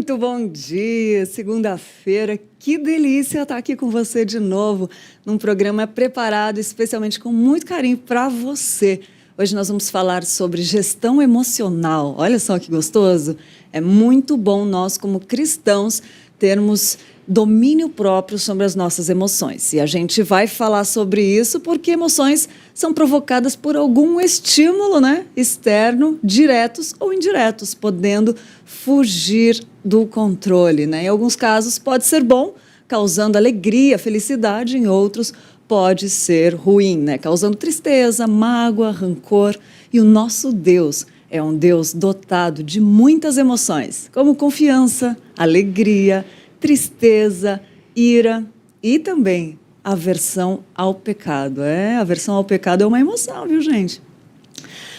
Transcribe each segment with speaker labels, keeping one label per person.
Speaker 1: Muito bom dia, segunda-feira, que delícia estar aqui com você de novo, num programa preparado especialmente com muito carinho para você. Hoje nós vamos falar sobre gestão emocional, olha só que gostoso. É muito bom nós, como cristãos, termos domínio próprio sobre as nossas emoções. E a gente vai falar sobre isso porque emoções são provocadas por algum estímulo, externo, diretos ou indiretos, podendo fugir do controle. Em alguns casos pode ser bom, causando alegria, felicidade, em outros pode ser ruim, causando tristeza, mágoa, rancor. E o nosso Deus é um Deus dotado de muitas emoções, como confiança, alegria, tristeza, ira e também aversão ao pecado. Aversão ao pecado é uma emoção, viu, gente?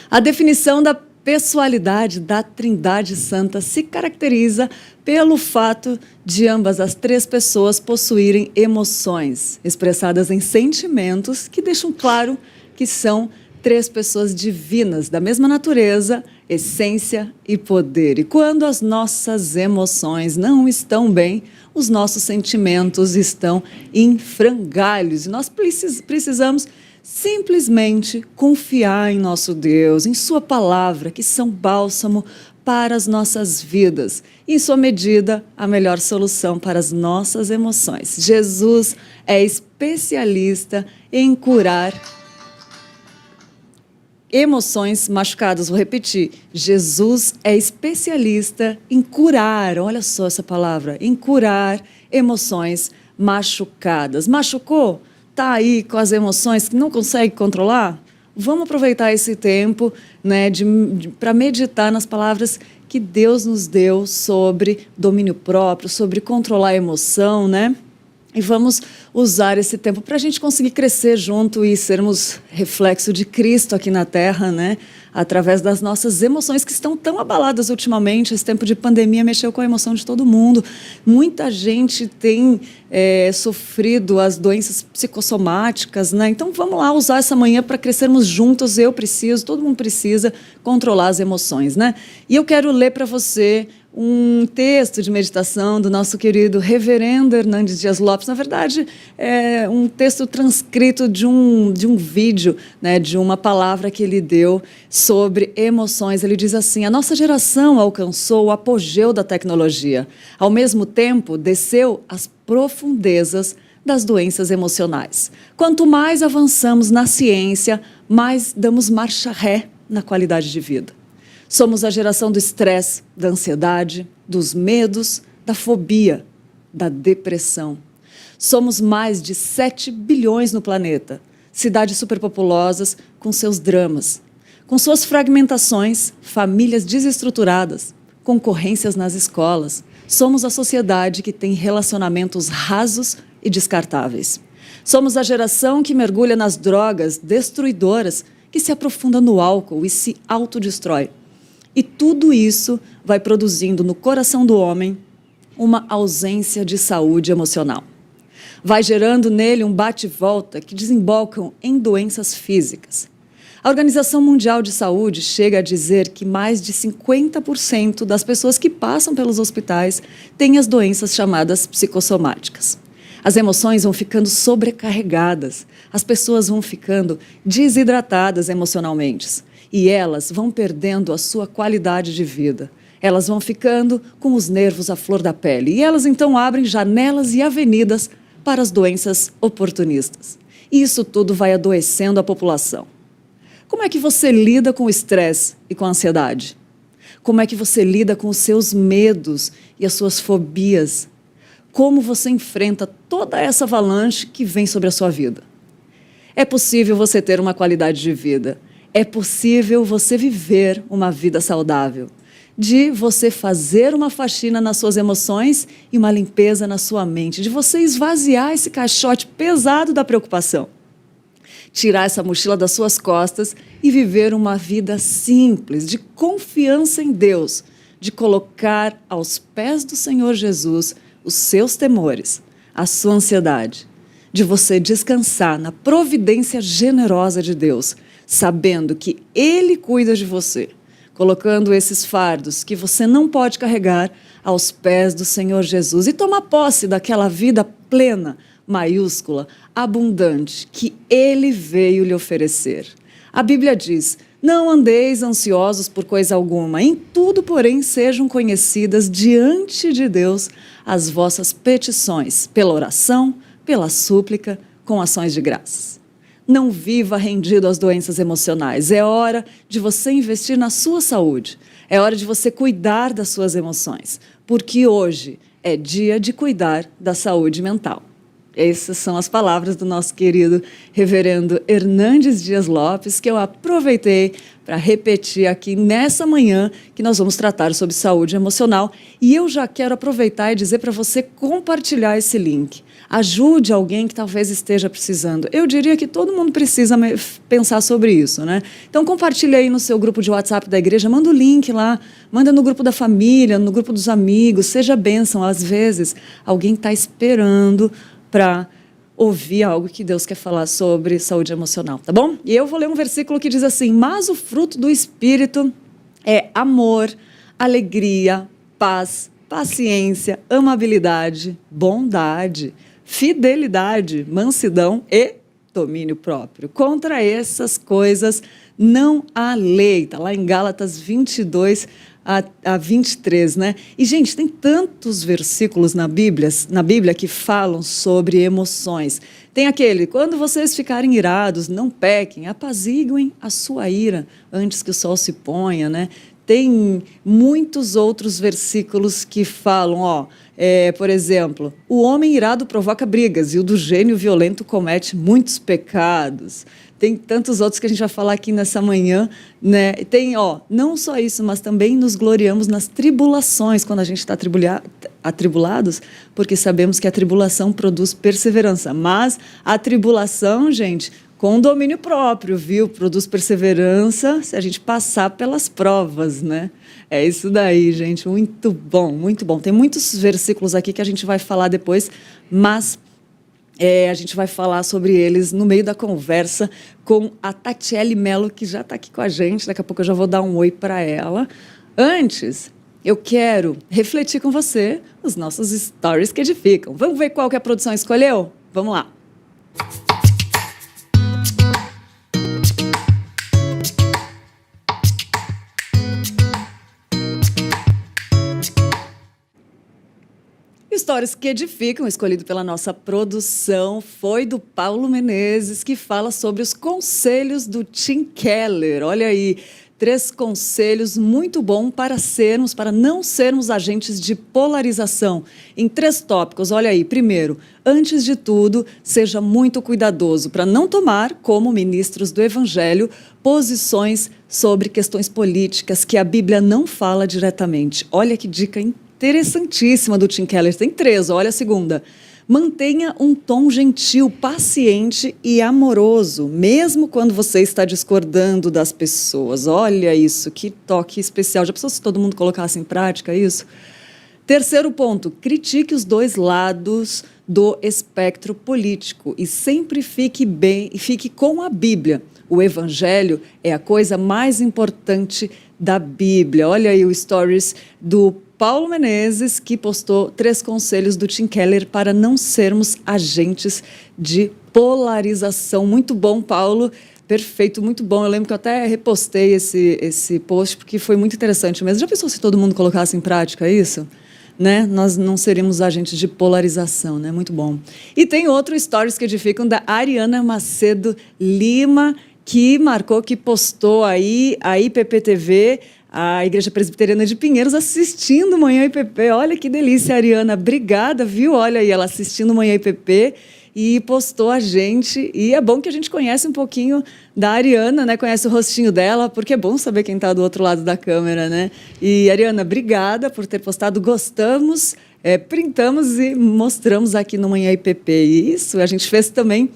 Speaker 1: A definição da pessoalidade da Trindade Santa se caracteriza pelo fato de ambas as três pessoas possuírem emoções, expressadas em sentimentos que deixam claro que são três pessoas divinas, da mesma natureza, essência e poder. E quando as nossas emoções não estão bem, os nossos sentimentos estão em frangalhos. E nós precisamos simplesmente confiar em nosso Deus, em Sua palavra, que são bálsamo para as nossas vidas. E, em sua medida, a melhor solução para as nossas emoções. Jesus é especialista em curar emoções machucadas. Vou repetir. Jesus é especialista em curar, olha só essa palavra, em curar emoções machucadas. Machucou? Está aí com as emoções que não consegue controlar? Vamos aproveitar esse tempo para meditar nas palavras que Deus nos deu sobre domínio próprio, sobre controlar a emoção, E vamos usar esse tempo para a gente conseguir crescer junto e sermos reflexo de Cristo aqui na Terra, através das nossas emoções que estão tão abaladas ultimamente. Esse tempo de pandemia mexeu com a emoção de todo mundo. Muita gente tem sofrido as doenças psicossomáticas, Então vamos lá usar essa manhã para crescermos juntos. Eu preciso, todo mundo precisa controlar as emoções, E eu quero ler para você um texto de meditação do nosso querido reverendo Hernandes Dias Lopes. Na verdade, é um texto transcrito de um vídeo, de uma palavra que ele deu sobre emoções. Ele diz assim: a nossa geração alcançou o apogeu da tecnologia. Ao mesmo tempo, desceu às profundezas das doenças emocionais. Quanto mais avançamos na ciência, mais damos marcha ré na qualidade de vida. Somos a geração do estresse, da ansiedade, dos medos, da fobia, da depressão. Somos mais de 7 bilhões no planeta, cidades superpopulosas com seus dramas, com suas fragmentações, famílias desestruturadas, concorrências nas escolas. Somos a sociedade que tem relacionamentos rasos e descartáveis. Somos a geração que mergulha nas drogas destruidoras, que se aprofunda no álcool e se autodestrói. E tudo isso vai produzindo no coração do homem uma ausência de saúde emocional. Vai gerando nele um bate-volta que desembocam em doenças físicas. A Organização Mundial de Saúde chega a dizer que mais de 50% das pessoas que passam pelos hospitais têm as doenças chamadas psicossomáticas. As emoções vão ficando sobrecarregadas, as pessoas vão ficando desidratadas emocionalmente. E elas vão perdendo a sua qualidade de vida. Elas vão ficando com os nervos à flor da pele. E elas então abrem janelas e avenidas para as doenças oportunistas. E isso tudo vai adoecendo a população. Como é que você lida com o estresse e com a ansiedade? Como é que você lida com os seus medos e as suas fobias? Como você enfrenta toda essa avalanche que vem sobre a sua vida? É possível você ter uma qualidade de vida. É possível você viver uma vida saudável, de você fazer uma faxina nas suas emoções e uma limpeza na sua mente, de você esvaziar esse caixote pesado da preocupação, tirar essa mochila das suas costas e viver uma vida simples, de confiança em Deus, de colocar aos pés do Senhor Jesus os seus temores, a sua ansiedade, de você descansar na providência generosa de Deus, sabendo que Ele cuida de você, colocando esses fardos que você não pode carregar aos pés do Senhor Jesus e tomar posse daquela vida plena, maiúscula, abundante, que Ele veio lhe oferecer. A Bíblia diz: não andeis ansiosos por coisa alguma, em tudo, porém, sejam conhecidas diante de Deus as vossas petições, pela oração, pela súplica, com ações de graças. Não viva rendido às doenças emocionais. É hora de você investir na sua saúde. É hora de você cuidar das suas emoções, porque hoje é dia de cuidar da saúde mental. Essas são as palavras do nosso querido reverendo Hernandes Dias Lopes, que eu aproveitei para repetir aqui nessa manhã, que nós vamos tratar sobre saúde emocional. E eu já quero aproveitar e dizer para você compartilhar esse link. Ajude alguém que talvez esteja precisando. Eu diria que todo mundo precisa pensar sobre isso, né? Então compartilhe aí no seu grupo de WhatsApp da igreja, manda o link lá, manda no grupo da família, no grupo dos amigos, seja bênção. Às vezes alguém está esperando para ouvir algo que Deus quer falar sobre saúde emocional, tá bom? E eu vou ler um versículo que diz assim: mas o fruto do Espírito é amor, alegria, paz, paciência, amabilidade, bondade, fidelidade, mansidão e domínio próprio. Contra essas coisas não há lei. Está lá em Gálatas 22 a 23, né? E, gente, tem tantos versículos na Bíblia que falam sobre emoções. Tem aquele: quando vocês ficarem irados, não pequem, apaziguem a sua ira antes que o sol se ponha, né? Tem muitos outros versículos que falam, por exemplo, o homem irado provoca brigas e o do gênio violento comete muitos pecados. Tem tantos outros que a gente vai falar aqui nessa manhã, né? Tem, não só isso, mas também nos gloriamos nas tribulações, quando a gente está atribulados, porque sabemos que a tribulação produz perseverança. Mas a tribulação, gente, com domínio próprio, viu? Produz perseverança se a gente passar pelas provas, né? É isso daí, gente. Muito bom, muito bom. Tem muitos versículos aqui que a gente vai falar depois, mas a gente vai falar sobre eles no meio da conversa com a Tatiele Mello, que já está aqui com a gente. Daqui a pouco eu já vou dar um oi para ela. Antes, eu quero refletir com você os nossos stories que edificam. Vamos ver qual que a produção escolheu? Vamos lá. Stories que edificam, escolhido pela nossa produção, foi do Paulo Menezes, que fala sobre os conselhos do Tim Keller. Olha aí, 3 conselhos muito bons para não sermos agentes de polarização, em 3 tópicos. Olha aí, primeiro, antes de tudo, seja muito cuidadoso para não tomar, como ministros do Evangelho, posições sobre questões políticas que a Bíblia não fala diretamente. Olha que dica interessantíssima do Tim Keller. Tem 3, olha a segunda. Mantenha um tom gentil, paciente e amoroso, mesmo quando você está discordando das pessoas. Olha isso, que toque especial. Já pensou se todo mundo colocasse em prática isso? Terceiro ponto, critique os 2 lados do espectro político e sempre fique com a Bíblia. O Evangelho é a coisa mais importante da Bíblia. Olha aí o stories do Paulo Menezes, que postou 3 conselhos do Tim Keller para não sermos agentes de polarização. Muito bom, Paulo. Perfeito, muito bom. Eu lembro que eu até repostei esse post, porque foi muito interessante mesmo. Já pensou se todo mundo colocasse em prática isso? Né? Nós não seríamos agentes de polarização, né? Muito bom. E tem outro stories que edificam da Ariana Macedo Lima, que postou aí a IPPTV, a Igreja Presbiteriana de Pinheiros, assistindo Manhã IPP. Olha que delícia, Ariana. Obrigada, viu? Olha aí, ela assistindo Manhã IPP e postou a gente. E é bom que a gente conhece um pouquinho da Ariana, né? Conhece o rostinho dela, porque é bom saber quem está do outro lado da câmera, né? E, Ariana, obrigada por ter postado. Gostamos, printamos e mostramos aqui no Manhã IPP. E isso a gente fez também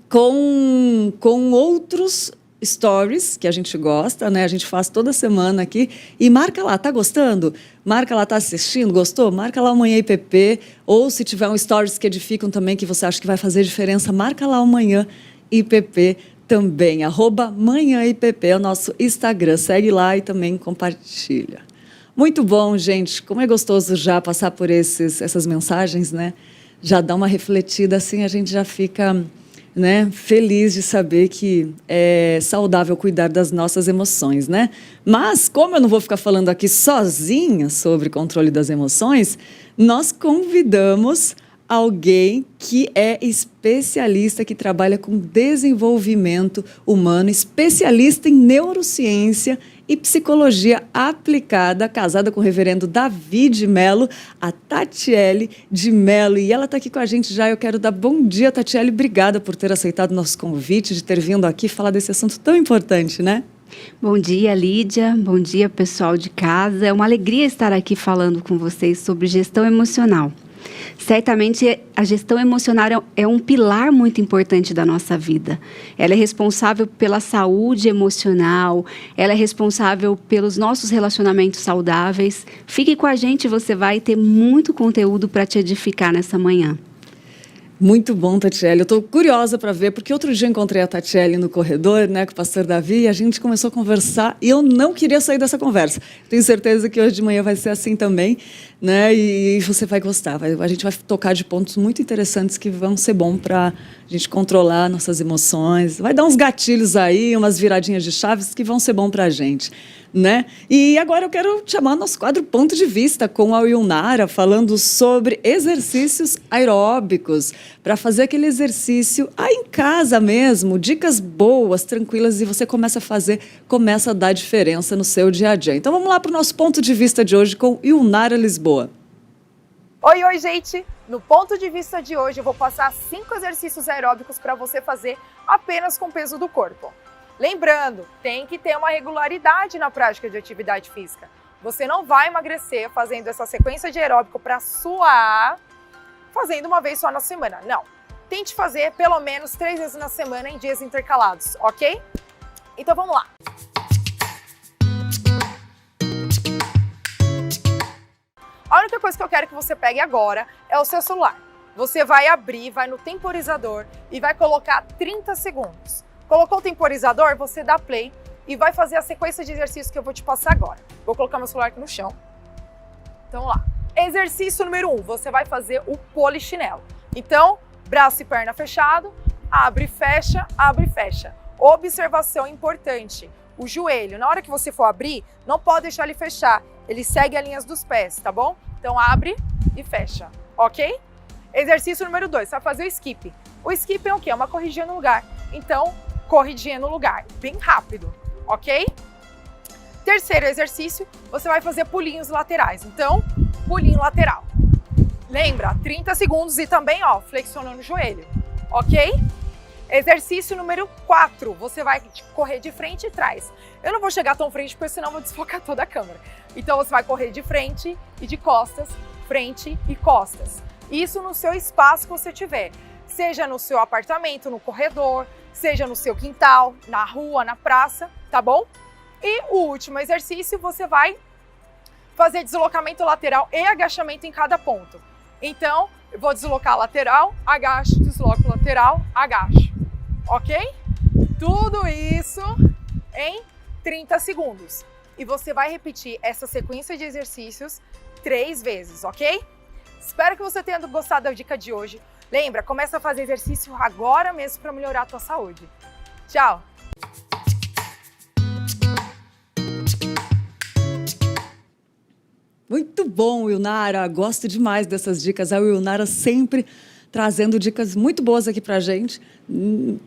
Speaker 1: com outros stories que a gente gosta, né? A gente faz toda semana aqui e marca lá, tá gostando? Marca lá, tá assistindo, gostou? Marca lá o Manhã IPP, ou se tiver um stories que edificam também, que você acha que vai fazer diferença, marca lá o Manhã IPP também, @manhãipp é o nosso Instagram. Segue lá e também compartilha. Muito bom, gente. Como é gostoso já passar por essas mensagens, né? Já dá uma refletida, assim, a gente já fica, né, feliz de saber que é saudável cuidar das nossas emoções, né? Mas, como eu não vou ficar falando aqui sozinha sobre controle das emoções, nós convidamos alguém que é especialista, que trabalha com desenvolvimento humano, especialista em neurociência e psicologia aplicada, casada com o reverendo Davi de Mello, a Tatiele de Mello. E ela está aqui com a gente já. Eu quero dar bom dia, Tatiele. Obrigada por ter aceitado o nosso convite, de ter vindo aqui falar desse assunto tão importante, né?
Speaker 2: Bom dia, Lídia. Bom dia, pessoal de casa. É uma alegria estar aqui falando com vocês sobre gestão emocional. Certamente, a gestão emocional é um pilar muito importante da nossa vida. Ela é responsável pela saúde emocional, ela é responsável pelos nossos relacionamentos saudáveis. Fique com a gente, você vai ter muito conteúdo para te edificar nessa manhã.
Speaker 1: Muito bom, Tatiele. Eu estou curiosa para ver, porque outro dia encontrei a Tatiele no corredor, né, com o pastor Davi, e a gente começou a conversar, e eu não queria sair dessa conversa. Tenho certeza que hoje de manhã vai ser assim também, né, e você vai gostar. A gente vai tocar de pontos muito interessantes que vão ser bom para a gente controlar nossas emoções. Vai dar uns gatilhos aí, umas viradinhas de chaves que vão ser bom para a gente, né? E agora eu quero chamar nosso quadro Ponto de Vista com a Wilnara, falando sobre exercícios aeróbicos, para fazer aquele exercício aí em casa mesmo, dicas boas, tranquilas, e você começa a fazer, começa a dar diferença no seu dia a dia. Então vamos lá para o nosso Ponto de Vista de hoje com Wilnara Lisboa.
Speaker 3: Oi, gente! No Ponto de Vista de hoje eu vou passar 5 exercícios aeróbicos para você fazer apenas com o peso do corpo. Lembrando, tem que ter uma regularidade na prática de atividade física. Você não vai emagrecer fazendo essa sequência de aeróbico para suar, fazendo uma vez só na semana. Não. Tente fazer pelo menos 3 vezes na semana em dias intercalados, ok? Então vamos lá. A única coisa que eu quero que você pegue agora é o seu celular. Você vai abrir, vai no temporizador e vai colocar 30 segundos. Colocou o temporizador, você dá play e vai fazer a sequência de exercícios que eu vou te passar agora. Vou colocar meu celular aqui no chão. Então, vamos lá. Exercício número 1, você vai fazer o polichinelo. Então, braço e perna fechado, abre e fecha, abre e fecha. Observação importante, o joelho, na hora que você for abrir, não pode deixar ele fechar, ele segue as linhas dos pés, tá bom? Então, abre e fecha, ok? Exercício número 2, você vai fazer o skip. O skip é o quê? É uma corridinha no lugar. Então, corridinha no lugar, bem rápido, ok? Terceiro exercício, você vai fazer pulinhos laterais. Então, pulinho lateral. Lembra, 30 segundos e também, ó, flexionando o joelho, ok? Exercício número 4, você vai correr de frente e trás. Eu não vou chegar tão frente, porque senão eu vou desfocar toda a câmera. Então, você vai correr de frente e de costas, frente e costas. Isso no seu espaço que você tiver. Seja no seu apartamento, no corredor, seja no seu quintal, na rua, na praça, tá bom? E o último exercício, você vai fazer deslocamento lateral e agachamento em cada ponto. Então, eu vou deslocar lateral, agacho, desloco lateral, agacho. Ok? Tudo isso em 30 segundos. E você vai repetir essa sequência de exercícios 3 vezes, ok? Espero que você tenha gostado da dica de hoje. Lembra, começa a fazer exercício agora mesmo para melhorar a tua saúde. Tchau!
Speaker 1: Muito bom, Wilnara. Gosto demais dessas dicas. A Wilnara sempre trazendo dicas muito boas aqui para a gente,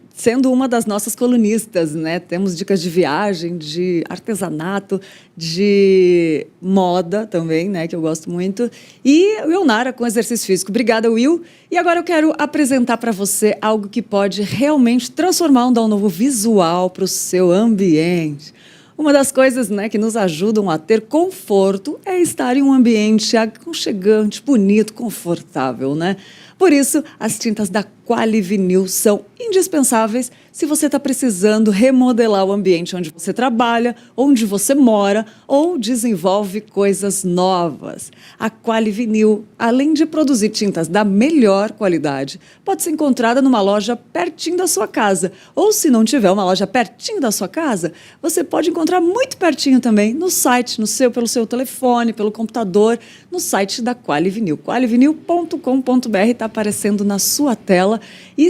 Speaker 1: sendo uma das nossas colunistas, né? Temos dicas de viagem, de artesanato, de moda também, né? Que eu gosto muito. E Wilnara com exercício físico. Obrigada, Will. E agora eu quero apresentar para você algo que pode realmente transformar, dar um novo visual para o seu ambiente. Uma das coisas, né, que nos ajudam a ter conforto é estar em um ambiente aconchegante, bonito, confortável, né? Por isso, as tintas da Quali-Vinil são indispensáveis se você está precisando remodelar o ambiente onde você trabalha, onde você mora ou desenvolve coisas novas. A Quali-Vinil, além de produzir tintas da melhor qualidade, pode ser encontrada numa loja pertinho da sua casa. Ou se não tiver uma loja pertinho da sua casa, você pode encontrar muito pertinho também no site, pelo seu telefone, pelo computador, no site da Quali-Vinil. Qualivinil.com.br está aparecendo na sua tela e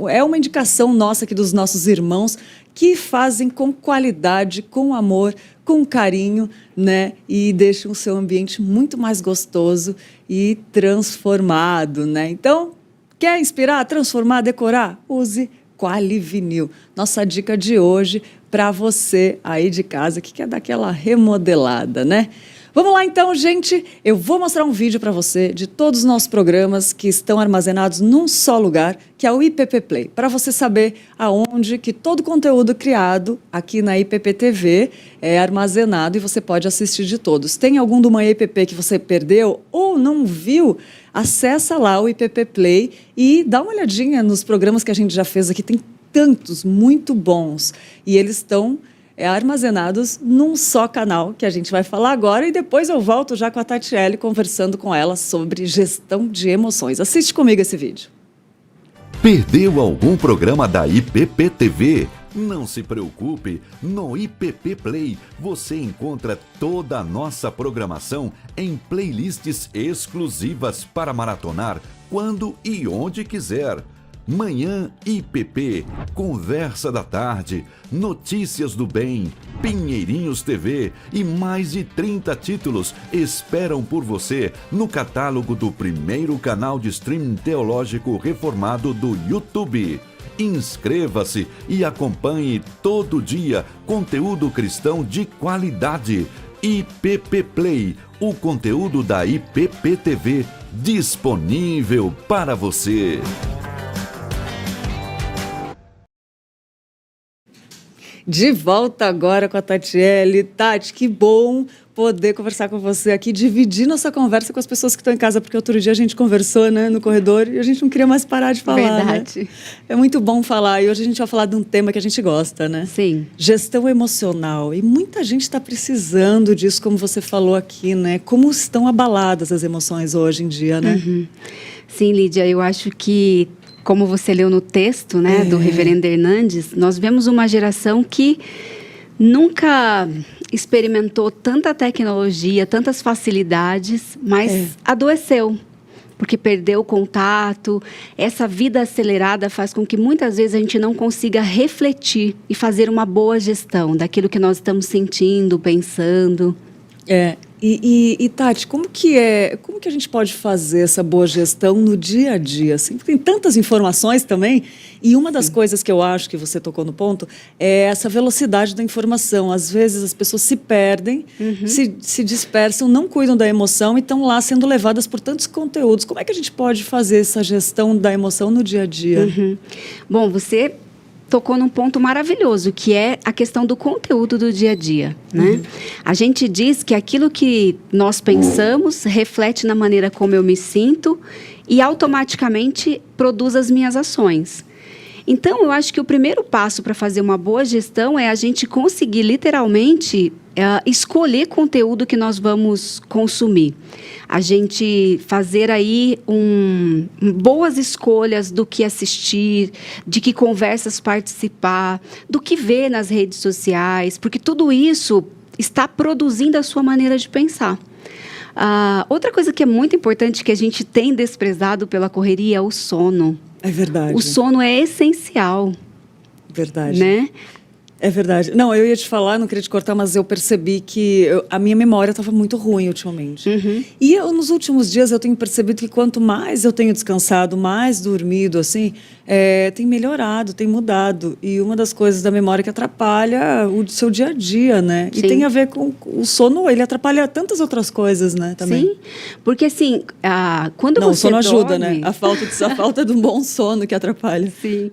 Speaker 1: é uma indicação nossa aqui dos nossos irmãos que fazem com qualidade, com amor, com carinho, né? E deixam o seu ambiente muito mais gostoso e transformado, né? Então, quer inspirar, transformar, decorar? Use Quali-Vinil. Nossa dica de hoje para você aí de casa que quer dar aquela remodelada, né? Vamos lá então, gente. Eu vou mostrar um vídeo para você de todos os nossos programas que estão armazenados num só lugar, que é o IPP Play, para você saber aonde que todo o conteúdo criado aqui na IPP TV é armazenado e você pode assistir de todos. Tem algum do Manhã IPP que você perdeu ou não viu? Acessa lá o IPP Play e dá uma olhadinha nos programas que a gente já fez aqui. Tem tantos, muito bons. E eles estão armazenados num só canal, que a gente vai falar agora, e depois eu volto já com a Tatiele conversando com ela sobre gestão de emoções. Assiste comigo esse vídeo.
Speaker 4: Perdeu algum programa da IPP TV? Não se preocupe, no IPP Play você encontra toda a nossa programação em playlists exclusivas para maratonar quando e onde quiser. Manhã IPP, Conversa da Tarde, Notícias do Bem, Pinheirinhos TV e mais de 30 títulos esperam por você no catálogo do primeiro canal de streaming teológico reformado do YouTube. Inscreva-se e acompanhe todo dia conteúdo cristão de qualidade. IPP Play, o conteúdo da IPP TV disponível para você.
Speaker 1: De volta agora com a Tatiele. Tati, que bom poder conversar com você aqui, dividir nossa conversa com as pessoas que estão em casa, porque outro dia a gente conversou, né, no corredor e a gente não queria mais parar de falar.
Speaker 2: Verdade.
Speaker 1: Né? É muito bom falar e hoje a gente vai falar de um tema que a gente gosta, né?
Speaker 2: Sim.
Speaker 1: Gestão emocional. E muita gente está precisando disso, como você falou aqui, né? Como estão abaladas as emoções hoje em dia, né?
Speaker 2: Uhum. Sim, Lídia, eu acho que como você leu no texto, né, do Reverendo Hernandes, nós vemos uma geração que nunca experimentou tanta tecnologia, tantas facilidades, mas adoeceu, porque perdeu o contato. Essa vida acelerada faz com que muitas vezes a gente não consiga refletir e fazer uma boa gestão daquilo que nós estamos sentindo, pensando.
Speaker 1: E Tati, como que a gente pode fazer essa boa gestão no dia a dia? Assim, tem tantas informações também, e uma das coisas que eu acho que você tocou no ponto é essa velocidade da informação. Às vezes as pessoas se perdem, se dispersam, não cuidam da emoção e estão lá sendo levadas por tantos conteúdos. Como é que a gente pode fazer essa gestão da emoção no dia a dia?
Speaker 2: Bom, você tocou num ponto maravilhoso, que é a questão do conteúdo do dia a dia, né? A gente diz que aquilo que nós pensamos reflete na maneira como eu me sinto e automaticamente produz as minhas ações. Então, eu acho que o primeiro passo para fazer uma boa gestão é a gente conseguir, literalmente, escolher conteúdo que nós vamos consumir. A gente fazer aí boas escolhas do que assistir, de que conversas participar, do que ver nas redes sociais, porque tudo isso está produzindo a sua maneira de pensar. Outra coisa que é muito importante, que a gente tem desprezado pela correria, é o sono.
Speaker 1: É verdade.
Speaker 2: O sono é essencial.
Speaker 1: Verdade.
Speaker 2: Né?
Speaker 1: É verdade. Não, eu ia te falar, não queria te cortar, mas eu percebi que a minha memória estava muito ruim ultimamente. E nos últimos dias eu tenho percebido que quanto mais eu tenho descansado, mais dormido, assim, tem melhorado, tem mudado. E uma das coisas da memória que atrapalha o seu dia a dia, né?
Speaker 2: Sim.
Speaker 1: E tem a ver com o sono, ele atrapalha tantas outras coisas, né? Também.
Speaker 2: Sim, porque assim, quando
Speaker 1: não,
Speaker 2: você
Speaker 1: o sono ajuda,
Speaker 2: dorme...
Speaker 1: né? A falta de um bom sono que atrapalha.
Speaker 2: Sim.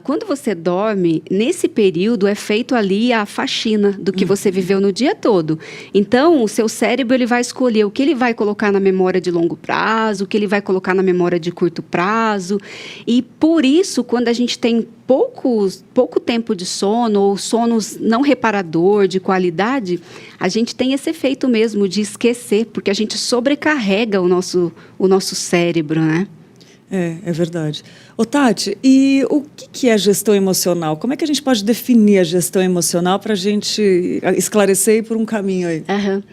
Speaker 2: Quando você dorme, nesse período período é feito ali a faxina do que você viveu no dia todo. Então, o seu cérebro ele vai escolher o que ele vai colocar na memória de longo prazo, o que ele vai colocar na memória de curto prazo. E por isso, quando a gente tem pouco tempo de sono ou sonos não reparador, de qualidade, a gente tem esse efeito mesmo de esquecer, porque a gente sobrecarrega o nosso cérebro, né?
Speaker 1: É verdade. Ô, Tati, e o que é gestão emocional? Como é que a gente pode definir a gestão emocional para a gente esclarecer e ir por um caminho aí?
Speaker 2: Uhum.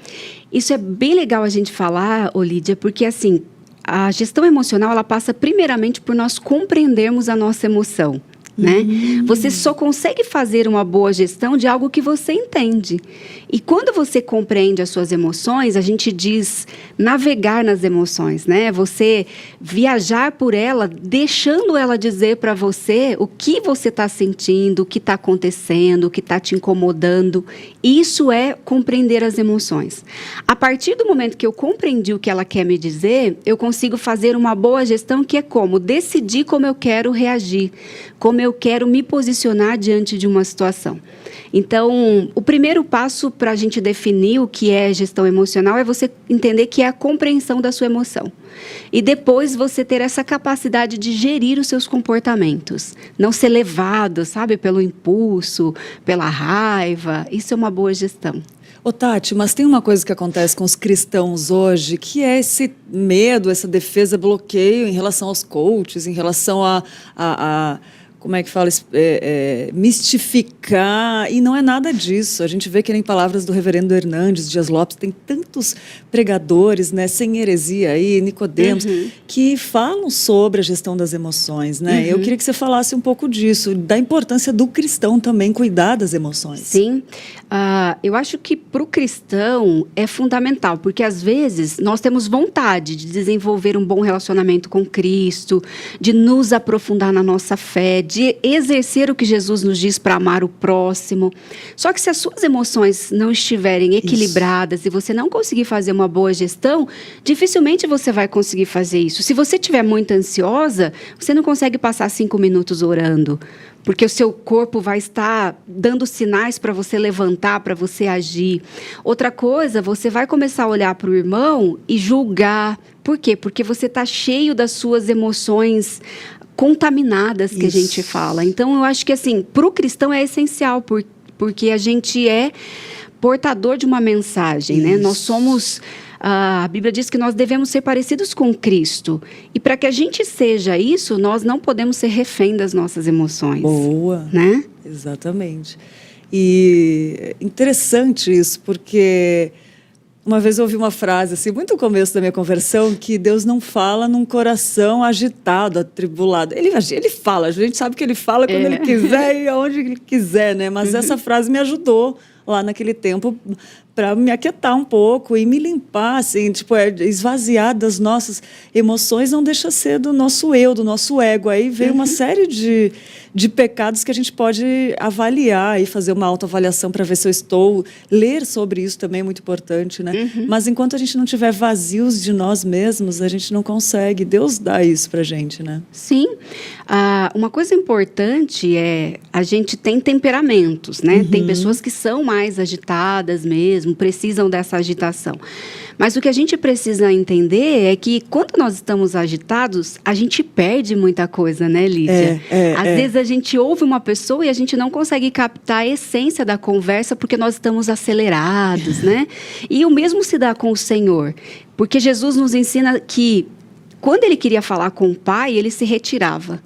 Speaker 2: Isso é bem legal a gente falar, Lídia, porque assim, a gestão emocional ela passa primeiramente por nós compreendermos a nossa emoção. Né? Você só consegue fazer uma boa gestão de algo que você entende. E quando você compreende as suas emoções, a gente diz navegar nas emoções, né? Você viajar por ela, deixando ela dizer para você o que você está sentindo, o que está acontecendo, o que está te incomodando. Isso é compreender as emoções. A partir do momento que eu compreendi o que ela quer me dizer, eu consigo fazer uma boa gestão, que é como decidir como eu quero reagir, como eu quero me posicionar diante de uma situação. Então, o primeiro passo para a gente definir o que é gestão emocional é você entender que é a compreensão da sua emoção. E depois você ter essa capacidade de gerir os seus comportamentos. Não ser levado, sabe, pelo impulso, pela raiva. Isso é uma boa gestão.
Speaker 1: Ô, Tati, mas tem uma coisa que acontece com os cristãos hoje, que é esse medo, essa defesa, bloqueio em relação aos coaches, em relação a como é que fala, mistificar, e não é nada disso. A gente vê que nem palavras do reverendo Hernandes Dias Lopes, tem tantos pregadores, né, sem heresia aí, Nicodemos, que falam sobre a gestão das emoções, né? Eu queria que você falasse um pouco disso, da importância do cristão também cuidar das emoções.
Speaker 2: Sim, eu acho que para o cristão é fundamental, porque às vezes nós temos vontade de desenvolver um bom relacionamento com Cristo, de nos aprofundar na nossa fé, de exercer o que Jesus nos diz para amar o próximo. Só que se as suas emoções não estiverem equilibradas e você não conseguir fazer uma boa gestão, dificilmente você vai conseguir fazer isso. Se você estiver muito ansiosa, você não consegue passar 5 minutos orando, porque o seu corpo vai estar dando sinais para você levantar, para você agir. Outra coisa, você vai começar a olhar para o irmão e julgar. Por quê? Porque você está cheio das suas emoções contaminadas, que a gente fala. Então, eu acho que, assim, para o cristão é essencial, porque a gente é portador de uma mensagem, né? Nós somos... A Bíblia diz que nós devemos ser parecidos com Cristo. E para que a gente seja isso, nós não podemos ser refém das nossas emoções.
Speaker 1: Boa.
Speaker 2: Né?
Speaker 1: Exatamente. E interessante isso, porque uma vez eu ouvi uma frase, assim, muito no começo da minha conversão, que Deus não fala num coração agitado, atribulado. Ele fala, a gente sabe que ele fala quando ele quiser e aonde ele quiser, né? Mas essa frase me ajudou lá naquele tempo para me aquietar um pouco e me limpar, assim, tipo, esvaziar das nossas emoções, não deixa ser do nosso eu, do nosso ego. Aí veio uma série de pecados que a gente pode avaliar e fazer uma autoavaliação para ver se eu estou... Ler sobre isso também é muito importante, né? Mas enquanto a gente não tiver vazios de nós mesmos, a gente não consegue. Deus dá isso pra gente, né?
Speaker 2: Sim. Uma coisa importante é... A gente tem temperamentos, né? Tem pessoas que são mais agitadas mesmo, precisam dessa agitação. Mas o que a gente precisa entender é que quando nós estamos agitados, a gente perde muita coisa, né, Lídia? Às vezes a gente ouve uma pessoa e a gente não consegue captar a essência da conversa porque nós estamos acelerados, né? E o mesmo se dá com o Senhor. Porque Jesus nos ensina que quando ele queria falar com o Pai, ele se retirava.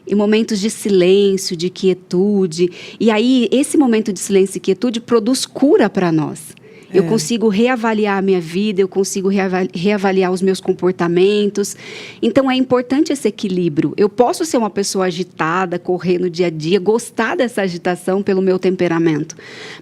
Speaker 2: Em momentos de silêncio, de quietude. E aí, esse momento de silêncio e quietude produz cura para nós. Eu consigo reavaliar a minha vida, eu consigo reavaliar os meus comportamentos. Então, é importante esse equilíbrio. Eu posso ser uma pessoa agitada, correr no dia a dia, gostar dessa agitação pelo meu temperamento.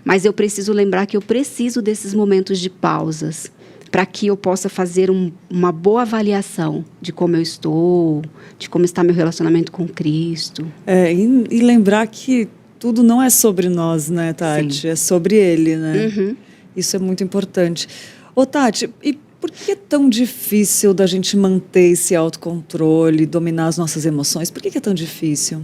Speaker 2: Mas eu preciso lembrar que eu preciso desses momentos de pausas, para que eu possa fazer uma boa avaliação de como eu estou, de como está meu relacionamento com Cristo.
Speaker 1: E lembrar que tudo não é sobre nós, né, Tati? Sim. É sobre Ele, né? Isso é muito importante. Ô, Tati, e Por que é tão difícil da gente manter esse autocontrole, dominar as nossas emoções? Por que é tão difícil?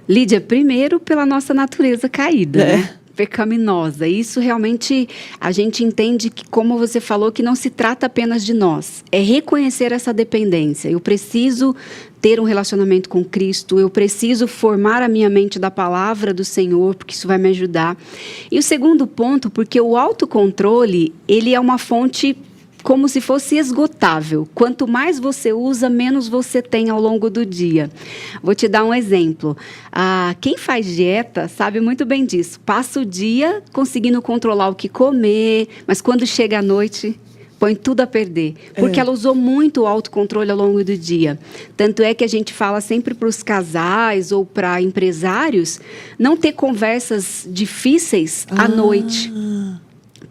Speaker 2: Lídia, primeiro pela nossa natureza caída, né? Pecaminosa. Isso realmente a gente entende que, como você falou, que não se trata apenas de nós. É reconhecer essa dependência. Eu preciso ter um relacionamento com Cristo, eu preciso formar a minha mente da palavra do Senhor, porque isso vai me ajudar. E o segundo ponto, porque o autocontrole, ele é uma fonte como se fosse esgotável. Quanto mais você usa, menos você tem ao longo do dia. Vou te dar um exemplo. Quem faz dieta sabe muito bem disso. Passa o dia conseguindo controlar o que comer, mas quando chega a noite, põe tudo a perder. Porque ela usou muito o autocontrole ao longo do dia. Tanto é que a gente fala sempre para os casais ou para empresários não ter conversas difíceis à noite.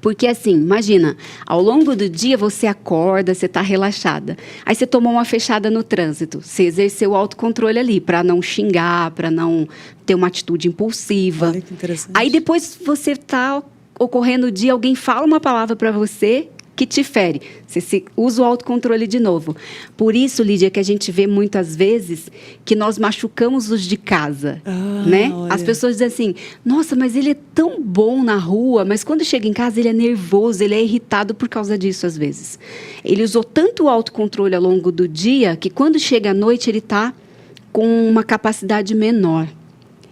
Speaker 2: Porque assim, imagina, ao longo do dia você acorda, você está relaxada. Aí você tomou uma fechada no trânsito. Você exerceu o autocontrole ali para não xingar, para não ter uma atitude impulsiva.
Speaker 1: Olha que interessante.
Speaker 2: Aí depois você está ocorrendo o dia, alguém fala uma palavra para você que te fere. Você usa o autocontrole de novo. Por isso, Lídia, que a gente vê muitas vezes que nós machucamos os de casa, né?
Speaker 1: Olha.
Speaker 2: As pessoas dizem assim, nossa, mas ele é tão bom na rua, mas quando chega em casa ele é nervoso, ele é irritado por causa disso às vezes. Ele usou tanto o autocontrole ao longo do dia que quando chega à noite ele está com uma capacidade menor.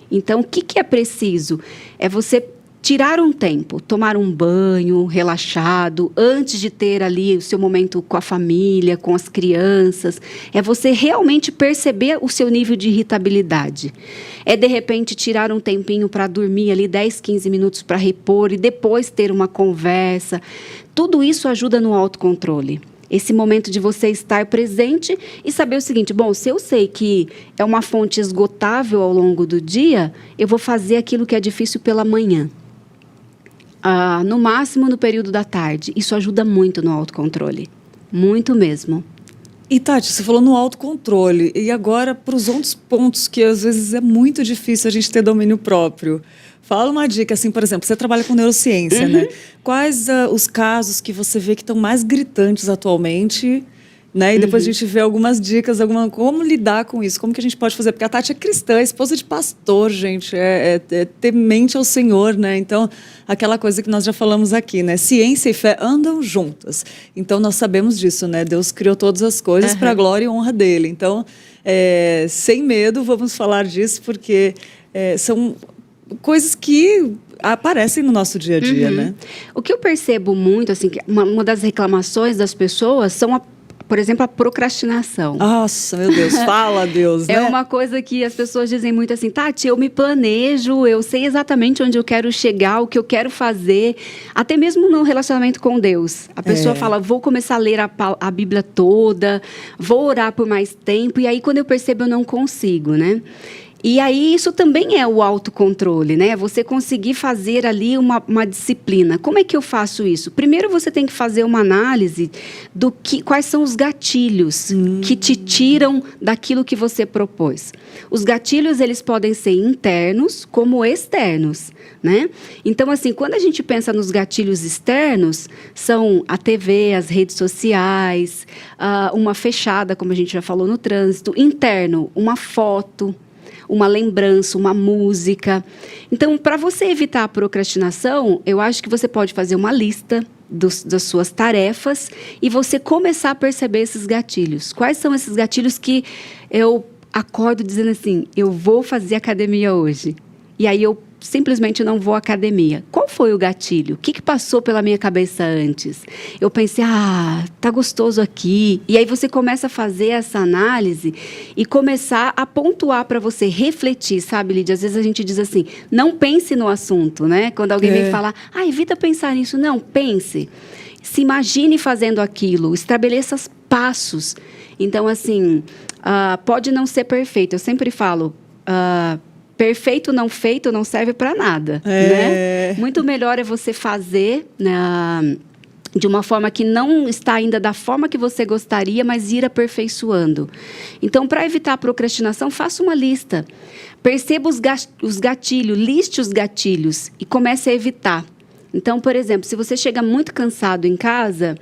Speaker 2: Então, o que é preciso? É você tirar um tempo, tomar um banho relaxado, antes de ter ali o seu momento com a família, com as crianças. É você realmente perceber o seu nível de irritabilidade. É, de repente, tirar um tempinho para dormir ali, 10, 15 minutos para repor e depois ter uma conversa. Tudo isso ajuda no autocontrole. Esse momento de você estar presente e saber o seguinte, bom, se eu sei que é uma fonte esgotável ao longo do dia, eu vou fazer aquilo que é difícil pela manhã. No máximo no período da tarde. Isso ajuda muito no autocontrole. Muito mesmo.
Speaker 1: E, Tati, você falou no autocontrole. E agora, para os outros pontos que às vezes é muito difícil a gente ter domínio próprio. Fala uma dica, assim, por exemplo, você trabalha com neurociência, né? Quais os casos que você vê que estão mais gritantes atualmente, né? E depois a gente vê algumas dicas, como lidar com isso, como que a gente pode fazer? Porque a Tati é cristã, é esposa de pastor, gente, é temente ao Senhor, né? Então, aquela coisa que nós já falamos aqui, né? Ciência e fé andam juntas. Então, nós sabemos disso, né? Deus criou todas as coisas para a glória e honra dele. Então, sem medo, vamos falar disso, porque são coisas que aparecem no nosso dia a dia, né?
Speaker 2: O que eu percebo muito, assim, que uma das reclamações das pessoas são por exemplo, a procrastinação.
Speaker 1: Nossa, meu Deus, fala Deus, né?
Speaker 2: É uma coisa que as pessoas dizem muito assim, Tati, eu me planejo, eu sei exatamente onde eu quero chegar, o que eu quero fazer, até mesmo no relacionamento com Deus. A pessoa fala, vou começar a ler a Bíblia toda, vou orar por mais tempo, e aí quando eu percebo eu não consigo, né? E aí, isso também é o autocontrole, né? Você conseguir fazer ali uma disciplina. Como é que eu faço isso? Primeiro, você tem que fazer uma análise quais são os gatilhos que te tiram daquilo que você propôs. Os gatilhos, eles podem ser internos como externos, né? Então, assim, quando a gente pensa nos gatilhos externos, são a TV, as redes sociais, uma fechada, como a gente já falou no trânsito. Interno, uma foto, uma lembrança, uma música. Então, para você evitar a procrastinação, eu acho que você pode fazer uma lista das suas tarefas e você começar a perceber esses gatilhos. Quais são esses gatilhos que eu acordo dizendo assim, eu vou fazer academia hoje. E aí eu simplesmente não vou à academia. Qual foi o gatilho? O que passou pela minha cabeça antes? Eu pensei, tá gostoso aqui. E aí você começa a fazer essa análise e começar a pontuar para você refletir, sabe, Lídia? Às vezes a gente diz assim, não pense no assunto, né? Quando alguém vem falar, evita pensar nisso. Não, pense. Se imagine fazendo aquilo, estabeleça passos. Então, assim, pode não ser perfeito. Eu sempre falo, perfeito não feito não serve para nada, né? Muito melhor é você fazer de uma forma que não está ainda da forma que você gostaria, mas ir aperfeiçoando. Então, para evitar a procrastinação, faça uma lista. Perceba os gatilhos, liste os gatilhos e comece a evitar. Então, por exemplo, se você chega muito cansado em casa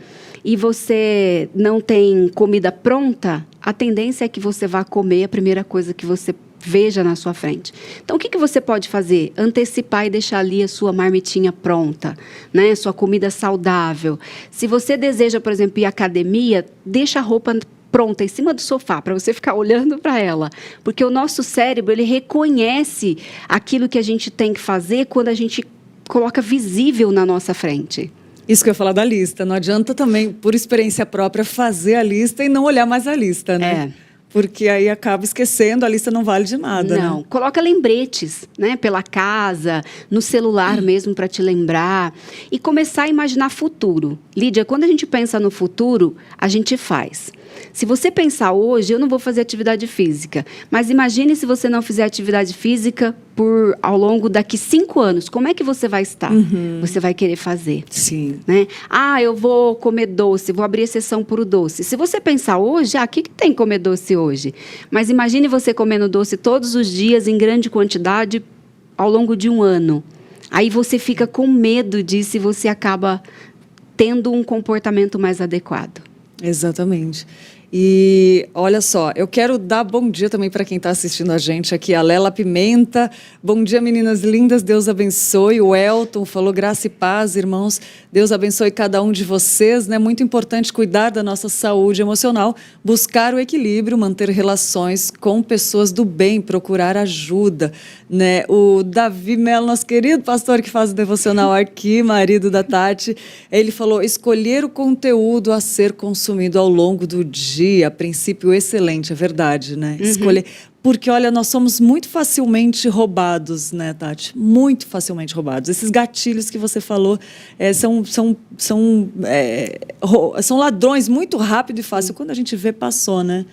Speaker 2: e você não tem comida pronta, a tendência é que você vá comer a primeira coisa que você veja na sua frente. Então, o que você pode fazer? Antecipar e deixar ali a sua marmitinha pronta, né? Sua comida saudável. Se você deseja, por exemplo, ir à academia, deixa a roupa pronta em cima do sofá, para você ficar olhando para ela. Porque o nosso cérebro, ele reconhece aquilo que a gente tem que fazer quando a gente coloca visível na nossa frente.
Speaker 1: Isso que eu ia falar da lista. Não adianta também, por experiência própria, fazer a lista e não olhar mais a lista, né? Porque aí acaba esquecendo, a lista não vale de nada.
Speaker 2: Não,
Speaker 1: né?
Speaker 2: Coloca lembretes, né? Pela casa, no celular mesmo para te lembrar. E começar a imaginar futuro. Lídia, quando a gente pensa no futuro, a gente faz. Se você pensar hoje, eu não vou fazer atividade física. Mas imagine se você não fizer atividade física ao longo daqui 5 anos. Como é que você vai estar? Você vai querer fazer.
Speaker 1: Sim.
Speaker 2: Né? Eu vou comer doce, vou abrir exceção para o doce. Se você pensar hoje, o que tem comer doce hoje? Mas imagine você comendo doce todos os dias, em grande quantidade, ao longo de 1 ano. Aí você fica com medo disso e você acaba tendo um comportamento mais adequado.
Speaker 1: Exatamente. E olha só, eu quero dar bom dia também para quem está assistindo a gente aqui, a Lela Pimenta. Bom dia, meninas lindas, Deus abençoe. O Elton falou graça e paz, irmãos. Deus abençoe cada um de vocês, né? Muito importante cuidar da nossa saúde emocional, buscar o equilíbrio, manter relações com pessoas do bem, procurar ajuda, né? O Davi Melo, nosso querido pastor que faz o devocional aqui, marido da Tati, ele falou: escolher o conteúdo a ser consumido ao longo do dia. Princípio excelente, é verdade, né? Escolher. Porque, olha, nós somos muito facilmente roubados, né, Tati? Muito facilmente roubados. Esses gatilhos que você falou são ladrões muito rápido e fácil. Quando a gente vê, passou, né?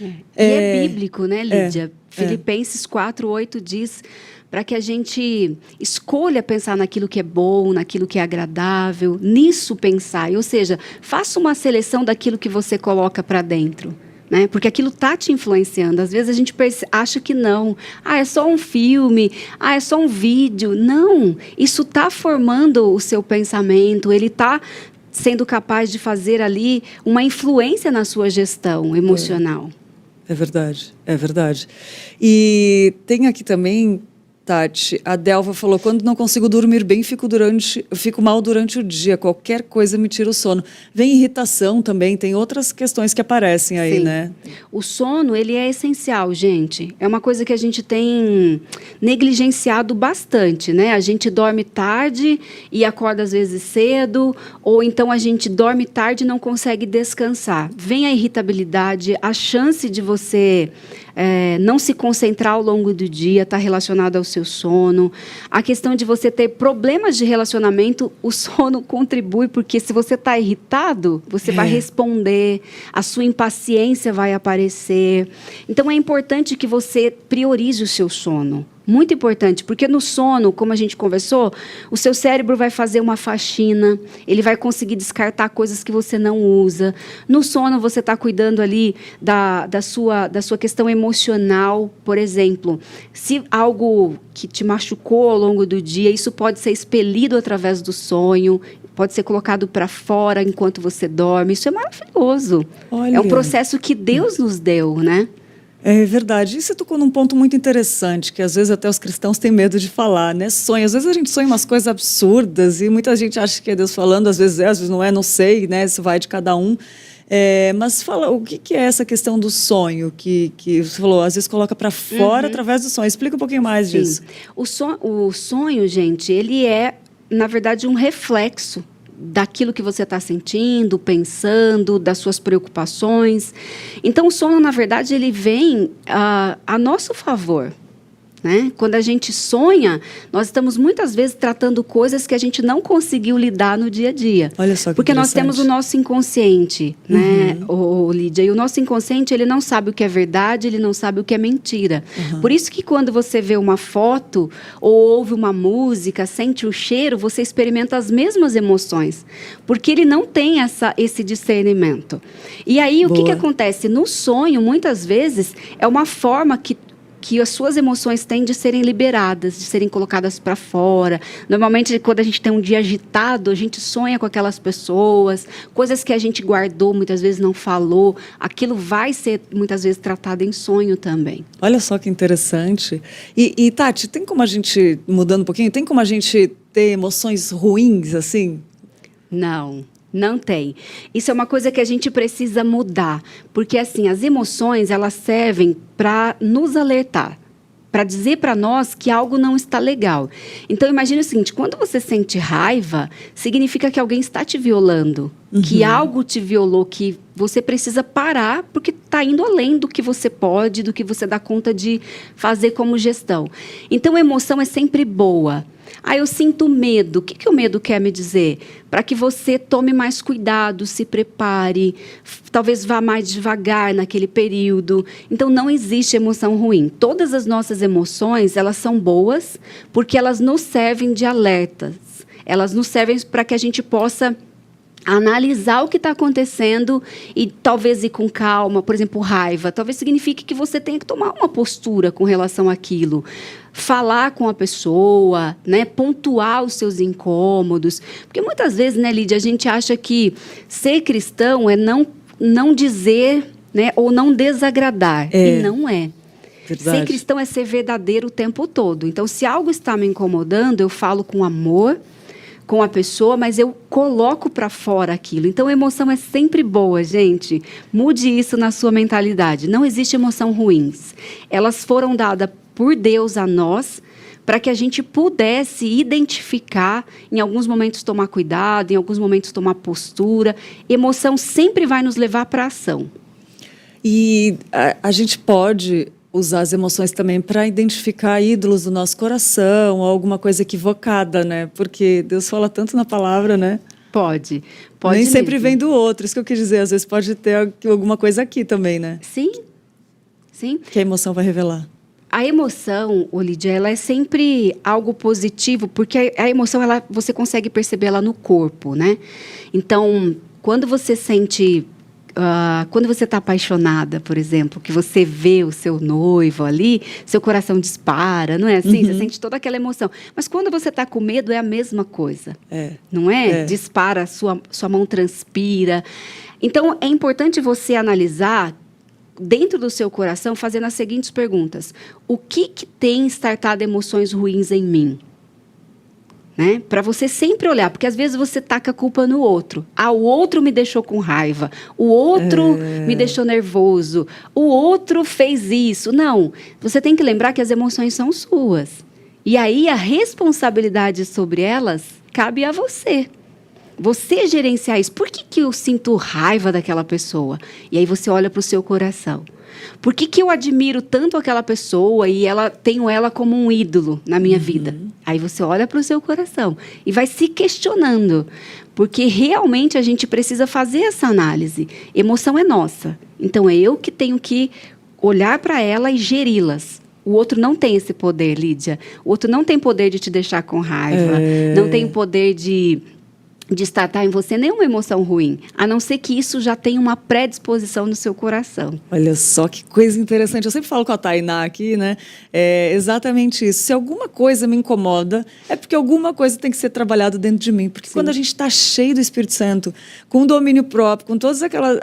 Speaker 2: E é bíblico, né, Lídia? Filipenses 4:8 diz para que a gente escolha pensar naquilo que é bom, naquilo que é agradável, nisso pensar. Ou seja, faça uma seleção daquilo que você coloca para dentro. Né? Porque aquilo está te influenciando. Às vezes a gente acha que não. É só um filme. É só um vídeo. Não. Isso está formando o seu pensamento. Ele está sendo capaz de fazer ali uma influência na sua gestão emocional.
Speaker 1: É verdade, é verdade. E tem aqui também, Tati, a Delva falou: quando não consigo dormir bem, fico mal durante o dia. Qualquer coisa me tira o sono. Vem irritação também, tem outras questões que aparecem aí,
Speaker 2: Sim.
Speaker 1: né?
Speaker 2: O sono, ele é essencial, gente. É uma coisa que a gente tem negligenciado bastante, né? A gente dorme tarde e acorda às vezes cedo, ou então a gente dorme tarde e não consegue descansar. Vem a irritabilidade, a chance de você não se concentrar ao longo do dia está relacionado ao seu sono. A questão de você ter problemas de relacionamento, o sono contribui, porque se você está irritado, você vai responder, a sua impaciência vai aparecer. Então, é importante que você priorize o seu sono. Muito importante, porque no sono, como a gente conversou, o seu cérebro vai fazer uma faxina, ele vai conseguir descartar coisas que você não usa. No sono, você está cuidando ali da sua questão emocional, por exemplo. Se algo que te machucou ao longo do dia, isso pode ser expelido através do sonho, pode ser colocado para fora enquanto você dorme. Isso é maravilhoso.
Speaker 1: Olha.
Speaker 2: É um processo que Deus nos deu, né?
Speaker 1: É verdade. E você tocou num ponto muito interessante, que às vezes até os cristãos têm medo de falar, né? Sonho. Às vezes a gente sonha umas coisas absurdas e muita gente acha que é Deus falando, às vezes não é, não sei, né? Isso vai de cada um. Mas fala, o que é essa questão do sonho que você falou, às vezes coloca para fora através do sonho? Explica um pouquinho mais disso.
Speaker 2: O sonho, gente, ele é, na verdade, um reflexo daquilo que você está sentindo, pensando, das suas preocupações. Então, o sono, na verdade, ele vem a nosso favor. Né? Quando a gente sonha, nós estamos muitas vezes tratando coisas que a gente não conseguiu lidar no dia a dia.
Speaker 1: Olha só que
Speaker 2: porque nós temos o nosso inconsciente, né, Lídia? E o nosso inconsciente, ele não sabe o que é verdade, ele não sabe o que é mentira. Por isso que quando você vê uma foto ou ouve uma música, sente o cheiro, você experimenta as mesmas emoções. Porque ele não tem esse discernimento. E aí, o que acontece? No sonho, muitas vezes, é uma forma que que as suas emoções têm de serem liberadas, de serem colocadas para fora. Normalmente, quando a gente tem um dia agitado, a gente sonha com aquelas pessoas, coisas que a gente guardou, muitas vezes não falou, aquilo vai ser, muitas vezes, tratado em sonho também.
Speaker 1: Olha só que interessante. E Tati, tem como a gente, mudando um pouquinho, tem como a gente ter emoções ruins, assim?
Speaker 2: Não tem. Isso é uma coisa que a gente precisa mudar, porque assim, as emoções, elas servem para nos alertar, para dizer para nós que algo não está legal. Então, imagine o seguinte, quando você sente raiva, significa que alguém está te violando, que algo te violou, que você precisa parar, porque está indo além do que você pode, do que você dá conta de fazer como gestão. Então, a emoção é sempre boa. Eu sinto medo. O que o medo quer me dizer? Para que você tome mais cuidado, se prepare, talvez vá mais devagar naquele período. Então, não existe emoção ruim. Todas as nossas emoções, elas são boas, porque elas nos servem de alertas. Elas nos servem para que a gente possa analisar o que está acontecendo e talvez ir com calma. Por exemplo, raiva. Talvez signifique que você tenha que tomar uma postura com relação àquilo. Falar com a pessoa, né? Pontuar os seus incômodos. Porque muitas vezes, né, Lídia, a gente acha que ser cristão é não dizer, né, ou não desagradar. E não é.
Speaker 1: Verdade.
Speaker 2: Ser cristão é ser verdadeiro o tempo todo. Então, se algo está me incomodando, eu falo com amor com a pessoa, mas eu coloco para fora aquilo. Então, a emoção é sempre boa, gente. Mude isso na sua mentalidade. Não existe emoção ruins. Elas foram dadas por Deus a nós, para que a gente pudesse identificar, em alguns momentos tomar cuidado, em alguns momentos tomar postura. Emoção sempre vai nos levar para a ação.
Speaker 1: E a gente pode usar as emoções também para identificar ídolos do nosso coração, ou alguma coisa equivocada, né? Porque Deus fala tanto na palavra, né?
Speaker 2: Pode
Speaker 1: Nem
Speaker 2: mesmo.
Speaker 1: sempre vem do outro, isso que eu quis dizer. Às vezes pode ter alguma coisa aqui também, né?
Speaker 2: Sim.
Speaker 1: Que a emoção vai revelar.
Speaker 2: A emoção, Lídia, ela é sempre algo positivo, porque a emoção, você consegue perceber ela no corpo, né? Então, quando você sente... quando você está apaixonada, por exemplo, que você vê o seu noivo ali, seu coração dispara, não é assim? Você sente toda aquela emoção. Mas quando você está com medo, é a mesma coisa. Não é? Dispara, sua mão transpira. Então, é importante você analisar dentro do seu coração, fazendo as seguintes perguntas. O que tem startado emoções ruins em mim? Né? Para você sempre olhar, porque às vezes você taca a culpa no outro. O outro me deixou com raiva, o outro me deixou nervoso, o outro fez isso. Não, você tem que lembrar que as emoções são suas. E aí a responsabilidade sobre elas cabe a você. Você gerenciar isso. Por que eu sinto raiva daquela pessoa? E aí você olha para o seu coração. Por que eu admiro tanto aquela pessoa e tenho ela como um ídolo na minha vida? Aí você olha para o seu coração e vai se questionando. Porque realmente a gente precisa fazer essa análise. Emoção é nossa. Então é eu que tenho que olhar para ela e geri-las. O outro não tem esse poder, Lídia. O outro não tem poder de te deixar com raiva. Não tem o poder de startar em você nenhuma emoção ruim, a não ser que isso já tenha uma predisposição no seu coração.
Speaker 1: Olha só que coisa interessante. Eu sempre falo com a Tainá aqui, né? É exatamente isso. Se alguma coisa me incomoda, é porque alguma coisa tem que ser trabalhada dentro de mim. Porque quando a gente está cheio do Espírito Santo, com domínio próprio, com todas aquelas...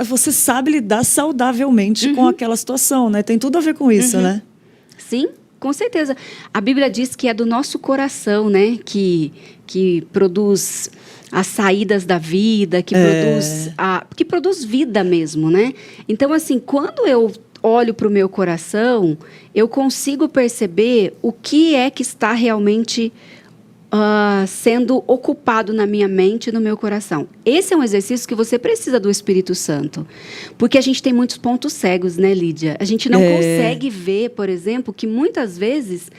Speaker 1: você sabe lidar saudavelmente com aquela situação, né? Tem tudo a ver com isso, né?
Speaker 2: Sim, com certeza. A Bíblia diz que é do nosso coração, né? Que produz as saídas da vida, que produz vida mesmo, né? Então, assim, quando eu olho para o meu coração, eu consigo perceber o que é que está realmente sendo ocupado na minha mente e no meu coração. Esse é um exercício que você precisa do Espírito Santo. Porque a gente tem muitos pontos cegos, né, Lídia? A gente não consegue ver, por exemplo, que muitas vezes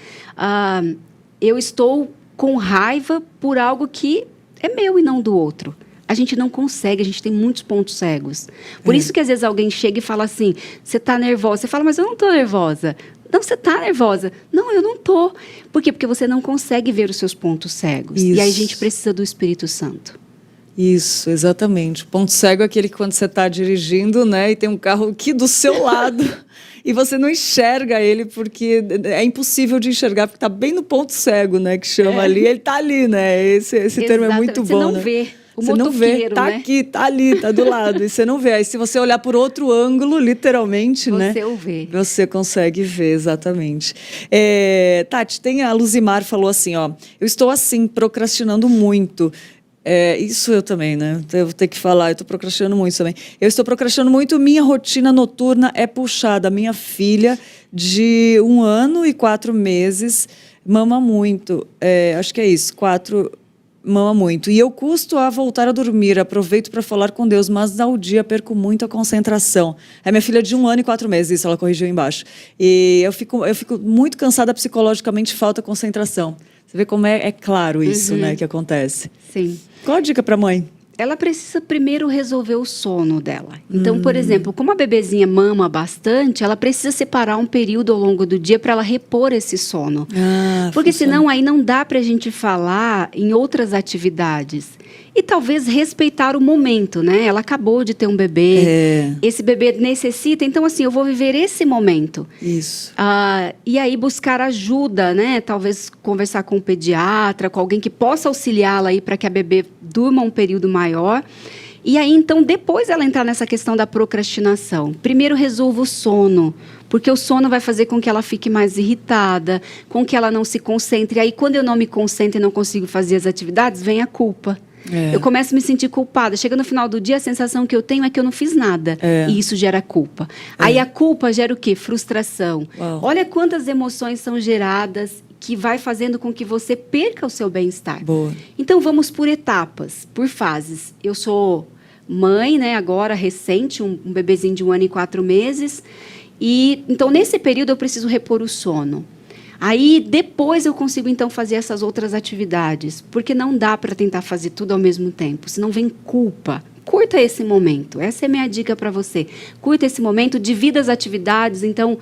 Speaker 2: eu estou com raiva por algo que é meu e não do outro. A gente não consegue, a gente tem muitos pontos cegos. Por isso que às vezes alguém chega e fala assim, você está nervosa. Você fala, mas eu não estou nervosa. Não, você está nervosa. Não, eu não estou. Por quê? Porque você não consegue ver os seus pontos cegos. Isso. E aí a gente precisa do Espírito Santo.
Speaker 1: Isso, exatamente. O ponto cego é aquele que quando você está dirigindo, né, e tem um carro aqui do seu lado e você não enxerga ele porque é impossível de enxergar porque está bem no ponto cego, né, que chama ali, ele está ali, né? Esse termo é muito bom,
Speaker 2: você não
Speaker 1: né?
Speaker 2: vê. O
Speaker 1: você não vê, tá,
Speaker 2: né?
Speaker 1: aqui, tá ali, tá do lado, e você não vê. Aí se você olhar por outro ângulo, literalmente, né?
Speaker 2: Você o vê.
Speaker 1: Você consegue ver, exatamente. Tati, a Luzimar falou assim, ó, eu estou assim, procrastinando muito. Isso eu também, né? Eu vou ter que falar, eu estou procrastinando muito também. Eu estou procrastinando muito, minha rotina noturna é puxada. Minha filha, de 1 ano e 4 meses, mama muito. Acho que é isso, 4... Mama muito. E eu custo a voltar a dormir, aproveito para falar com Deus, mas ao dia perco muito a concentração. É minha filha de 1 ano e 4 meses, isso ela corrigiu embaixo. E eu fico muito cansada psicologicamente, falta concentração. Você vê como é claro isso, né, que acontece.
Speaker 2: Sim.
Speaker 1: Qual a dica para a mãe?
Speaker 2: Ela precisa primeiro resolver o sono dela. Então, por exemplo, como a bebezinha mama bastante, ela precisa separar um período ao longo do dia para ela repor esse sono. Porque senão aí não dá para a gente falar em outras atividades. E talvez respeitar o momento, né? Ela acabou de ter um bebê, esse bebê necessita, então assim, eu vou viver esse momento.
Speaker 1: Isso.
Speaker 2: E aí buscar ajuda, né? Talvez conversar com um pediatra, com alguém que possa auxiliá-la aí para que a bebê durma um período maior. E aí, então, depois ela entrar nessa questão da procrastinação. Primeiro resolva o sono, porque o sono vai fazer com que ela fique mais irritada, com que ela não se concentre. E aí, quando eu não me concentro e não consigo fazer as atividades, vem a culpa. Eu começo a me sentir culpada. Chega no final do dia, a sensação que eu tenho é que eu não fiz nada. E isso gera culpa. Aí a culpa gera o quê? Frustração. Olha quantas emoções são geradas que vai fazendo com que você perca o seu bem-estar. Então, vamos por etapas, por fases. Eu sou mãe, né, agora, recente, um bebezinho de 1 ano e 4 meses. E, então, nesse período, eu preciso repor o sono. Aí, depois eu consigo, então, fazer essas outras atividades, porque não dá para tentar fazer tudo ao mesmo tempo, senão vem culpa. Curta esse momento, essa é a minha dica para você. Curta esse momento, divida as atividades, então,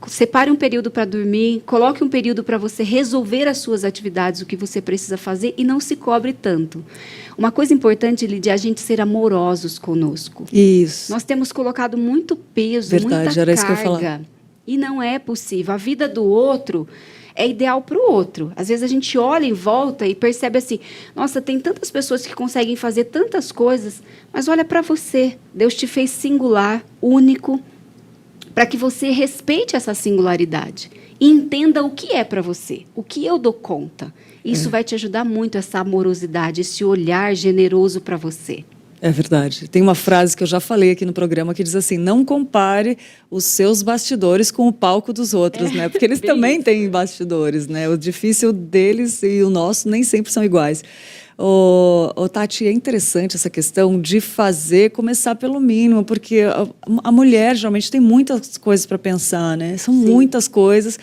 Speaker 2: separe um período para dormir, coloque um período para você resolver as suas atividades, o que você precisa fazer, e não se cobre tanto. Uma coisa importante, Lídia, é a gente ser amorosos conosco.
Speaker 1: Isso.
Speaker 2: Nós temos colocado muito peso,
Speaker 1: Verdade,
Speaker 2: muita
Speaker 1: era isso que eu ia
Speaker 2: carga.
Speaker 1: falar.
Speaker 2: E não é possível. A vida do outro é ideal para o outro. Às vezes a gente olha em volta e percebe assim, nossa, tem tantas pessoas que conseguem fazer tantas coisas, mas olha para você. Deus te fez singular, único, para que você respeite essa singularidade e entenda o que é para você, o que eu dou conta. Isso vai te ajudar muito, essa amorosidade, esse olhar generoso para você.
Speaker 1: É verdade. Tem uma frase que eu já falei aqui no programa que diz assim, não compare os seus bastidores com o palco dos outros, né? Porque eles também têm bastidores, né? O difícil deles e o nosso nem sempre são iguais. Tati, é interessante essa questão de começar pelo mínimo, porque a mulher geralmente tem muitas coisas para pensar, né? São muitas coisas.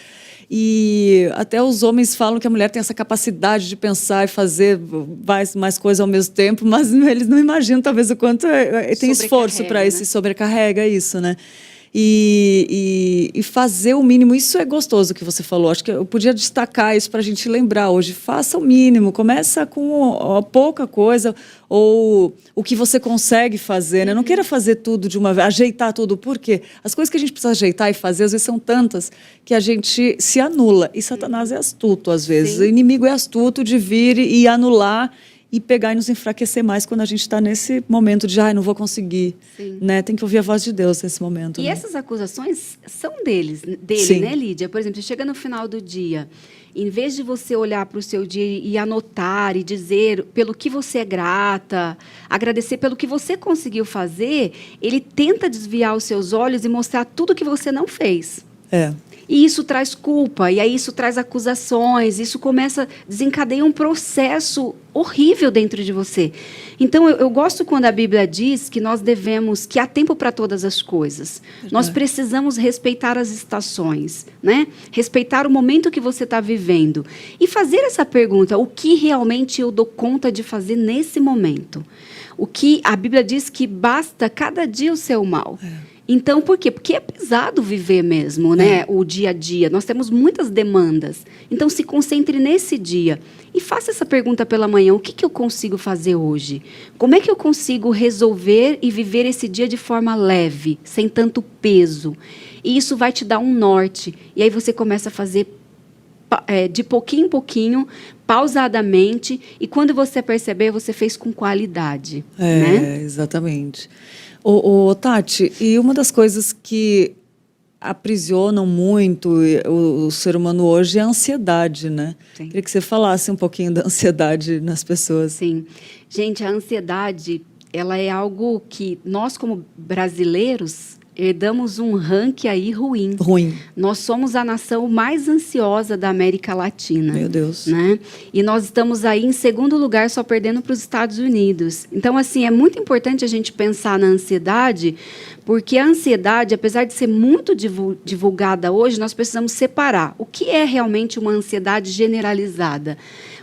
Speaker 1: E até os homens falam que a mulher tem essa capacidade de pensar e fazer mais coisas ao mesmo tempo, mas eles não imaginam talvez o quanto tem esforço para isso, sobrecarrega isso, né? E fazer o mínimo, isso é gostoso que você falou, acho que eu podia destacar isso para a gente lembrar hoje, faça o mínimo, começa com pouca coisa, ou o que você consegue fazer, né? Não queira fazer tudo de uma vez, ajeitar tudo, por quê? As coisas que a gente precisa ajeitar e fazer, às vezes são tantas que a gente se anula, e Satanás é astuto às vezes, o inimigo é astuto de vir e anular, e pegar e nos enfraquecer mais quando a gente está nesse momento de, não vou conseguir, né? Tem que ouvir a voz de Deus nesse momento.
Speaker 2: E
Speaker 1: né?
Speaker 2: essas acusações são dele, né, Lídia? Por exemplo, você chega no final do dia, em vez de você olhar para o seu dia e anotar e dizer pelo que você é grata, agradecer pelo que você conseguiu fazer, ele tenta desviar os seus olhos e mostrar tudo que você não fez. E isso traz culpa, e aí isso traz acusações, isso desencadeia um processo horrível dentro de você. Então, eu gosto quando a Bíblia diz que que há tempo para todas as coisas. Nós precisamos respeitar as estações, né? Respeitar o momento que você está vivendo. E fazer essa pergunta, o que realmente eu dou conta de fazer nesse momento? O que a Bíblia diz que basta cada dia o seu mal. Então, por quê? Porque é pesado viver mesmo, né? O dia a dia. Nós temos muitas demandas. Então, se concentre nesse dia. E faça essa pergunta pela manhã. O que eu consigo fazer hoje? Como é que eu consigo resolver e viver esse dia de forma leve, sem tanto peso? E isso vai te dar um norte. E aí você começa a fazer de pouquinho em pouquinho, pausadamente. E quando você perceber, você fez com qualidade. Né?
Speaker 1: Exatamente. Ô, Tati, e uma das coisas que aprisionam muito o ser humano hoje é a ansiedade, né?
Speaker 2: Sim.
Speaker 1: Queria que você falasse um pouquinho da ansiedade nas pessoas.
Speaker 2: Sim. Gente, a ansiedade, ela é algo que nós, como brasileiros, herdamos um ranking aí ruim. Nós somos a nação mais ansiosa da América Latina.
Speaker 1: Meu Deus.
Speaker 2: Né? E nós estamos aí em segundo lugar, só perdendo para os Estados Unidos. Então, assim, é muito importante a gente pensar na ansiedade, porque a ansiedade, apesar de ser muito divulgada hoje, nós precisamos separar o que é realmente uma ansiedade generalizada.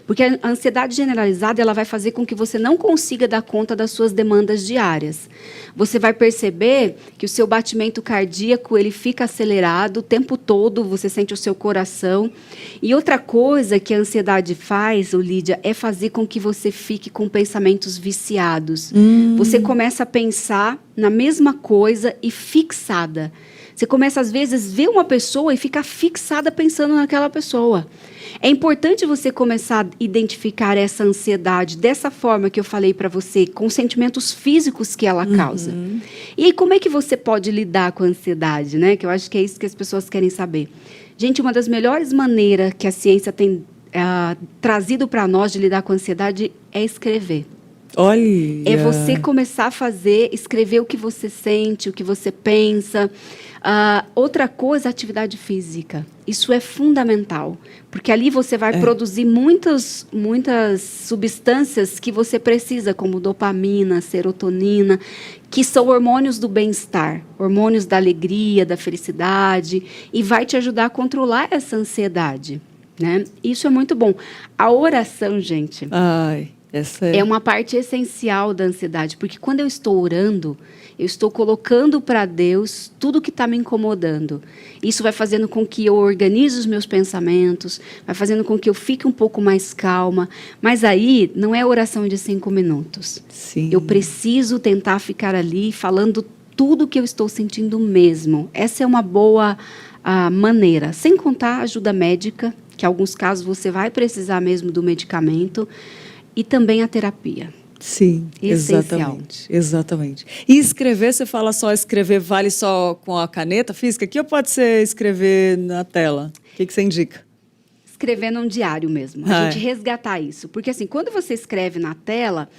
Speaker 2: Porque a ansiedade generalizada, ela vai fazer com que você não consiga dar conta das suas demandas diárias. Você vai perceber que o seu batimento cardíaco, ele fica acelerado o tempo todo, você sente o seu coração. E outra coisa que a ansiedade faz, Lídia, é fazer com que você fique com pensamentos viciados. Você começa a pensar na mesma coisa e fixada. Você começa, às vezes, a ver uma pessoa e ficar fixada pensando naquela pessoa. É importante você começar a identificar essa ansiedade dessa forma que eu falei para você, com os sentimentos físicos que ela causa. E aí, como é que você pode lidar com a ansiedade, né? Que eu acho que é isso que as pessoas querem saber. Gente, uma das melhores maneiras que a ciência tem trazido para nós de lidar com a ansiedade é escrever.
Speaker 1: Olha!
Speaker 2: É você começar a escrever o que você sente, o que você pensa. Outra coisa, atividade física. Isso é fundamental, porque ali você vai produzir muitas substâncias que você precisa, como dopamina, serotonina, que são hormônios do bem-estar, hormônios da alegria, da felicidade, e vai te ajudar a controlar essa ansiedade, né? Isso é muito bom. A oração, gente,
Speaker 1: essa
Speaker 2: é uma parte essencial da ansiedade, porque quando eu estou orando, eu estou colocando para Deus tudo que está me incomodando. Isso vai fazendo com que eu organize os meus pensamentos, vai fazendo com que eu fique um pouco mais calma. Mas aí não é oração de 5 minutos.
Speaker 1: Sim.
Speaker 2: Eu preciso tentar ficar ali falando tudo que eu estou sentindo mesmo. Essa é uma boa maneira. Sem contar a ajuda médica, que em alguns casos você vai precisar mesmo do medicamento, e também a terapia.
Speaker 1: Sim,
Speaker 2: essencial.
Speaker 1: Exatamente. E escrever, você fala só escrever, vale só com a caneta física aqui ou pode ser escrever na tela? O que você indica?
Speaker 2: Escrever num diário mesmo. A gente resgatar isso. Porque assim, quando você escreve na tela,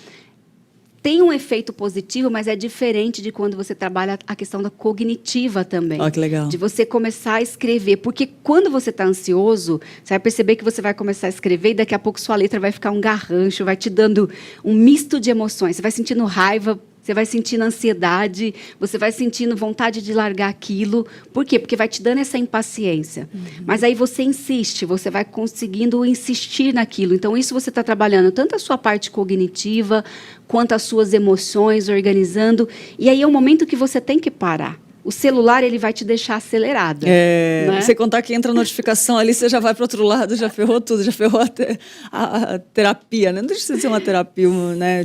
Speaker 2: tem um efeito positivo, mas é diferente de quando você trabalha a questão da cognitiva também.
Speaker 1: Que legal.
Speaker 2: De você começar a escrever. Porque quando você está ansioso, você vai perceber que você vai começar a escrever e daqui a pouco sua letra vai ficar um garrancho, vai te dando um misto de emoções. Você vai sentindo raiva, você vai sentindo ansiedade, você vai sentindo vontade de largar aquilo. Por quê? Porque vai te dando essa impaciência. Mas aí você insiste, você vai conseguindo insistir naquilo. Então, isso você está trabalhando tanto a sua parte cognitiva, quanto as suas emoções, organizando. E aí é o momento que você tem que parar. O celular, ele vai te deixar acelerada. Né?
Speaker 1: Você contar que entra a notificação ali, você já vai para o outro lado, já ferrou tudo, já ferrou a terapia, né? Não deixa de ser uma terapia, né?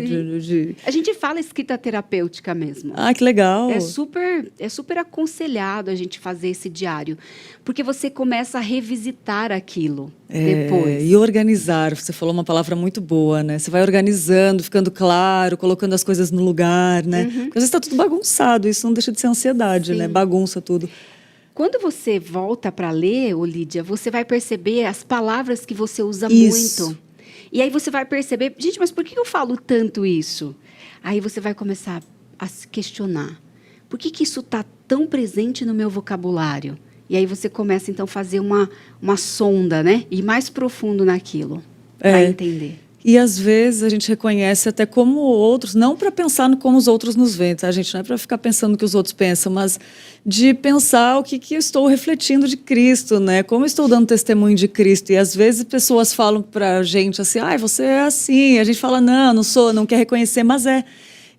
Speaker 2: A gente fala escrita terapêutica mesmo.
Speaker 1: Que legal.
Speaker 2: É super aconselhado a gente fazer esse diário, porque você começa a revisitar aquilo depois.
Speaker 1: E organizar, você falou uma palavra muito boa, né? Você vai organizando, ficando claro, colocando as coisas no lugar, né? Porque às vezes está tudo bagunçado, isso não deixa de ser ansiedade, né? Bagunça tudo.
Speaker 2: Quando você volta para ler, Lídia, você vai perceber as palavras que você usa muito. E aí você vai perceber, gente, mas por que eu falo tanto isso? Aí você vai começar a se questionar. Por que isso está tão presente no meu vocabulário? E aí você começa, então, a fazer uma sonda, né? Ir mais profundo naquilo, para entender.
Speaker 1: E, às vezes, a gente reconhece até como outros, não para pensar no como os outros nos veem, tá, gente? Não é para ficar pensando no que os outros pensam, mas de pensar o que eu estou refletindo de Cristo, né? Como eu estou dando testemunho de Cristo. E, às vezes, pessoas falam para a gente assim, você é assim. E a gente fala, não sou, não quer reconhecer, mas é.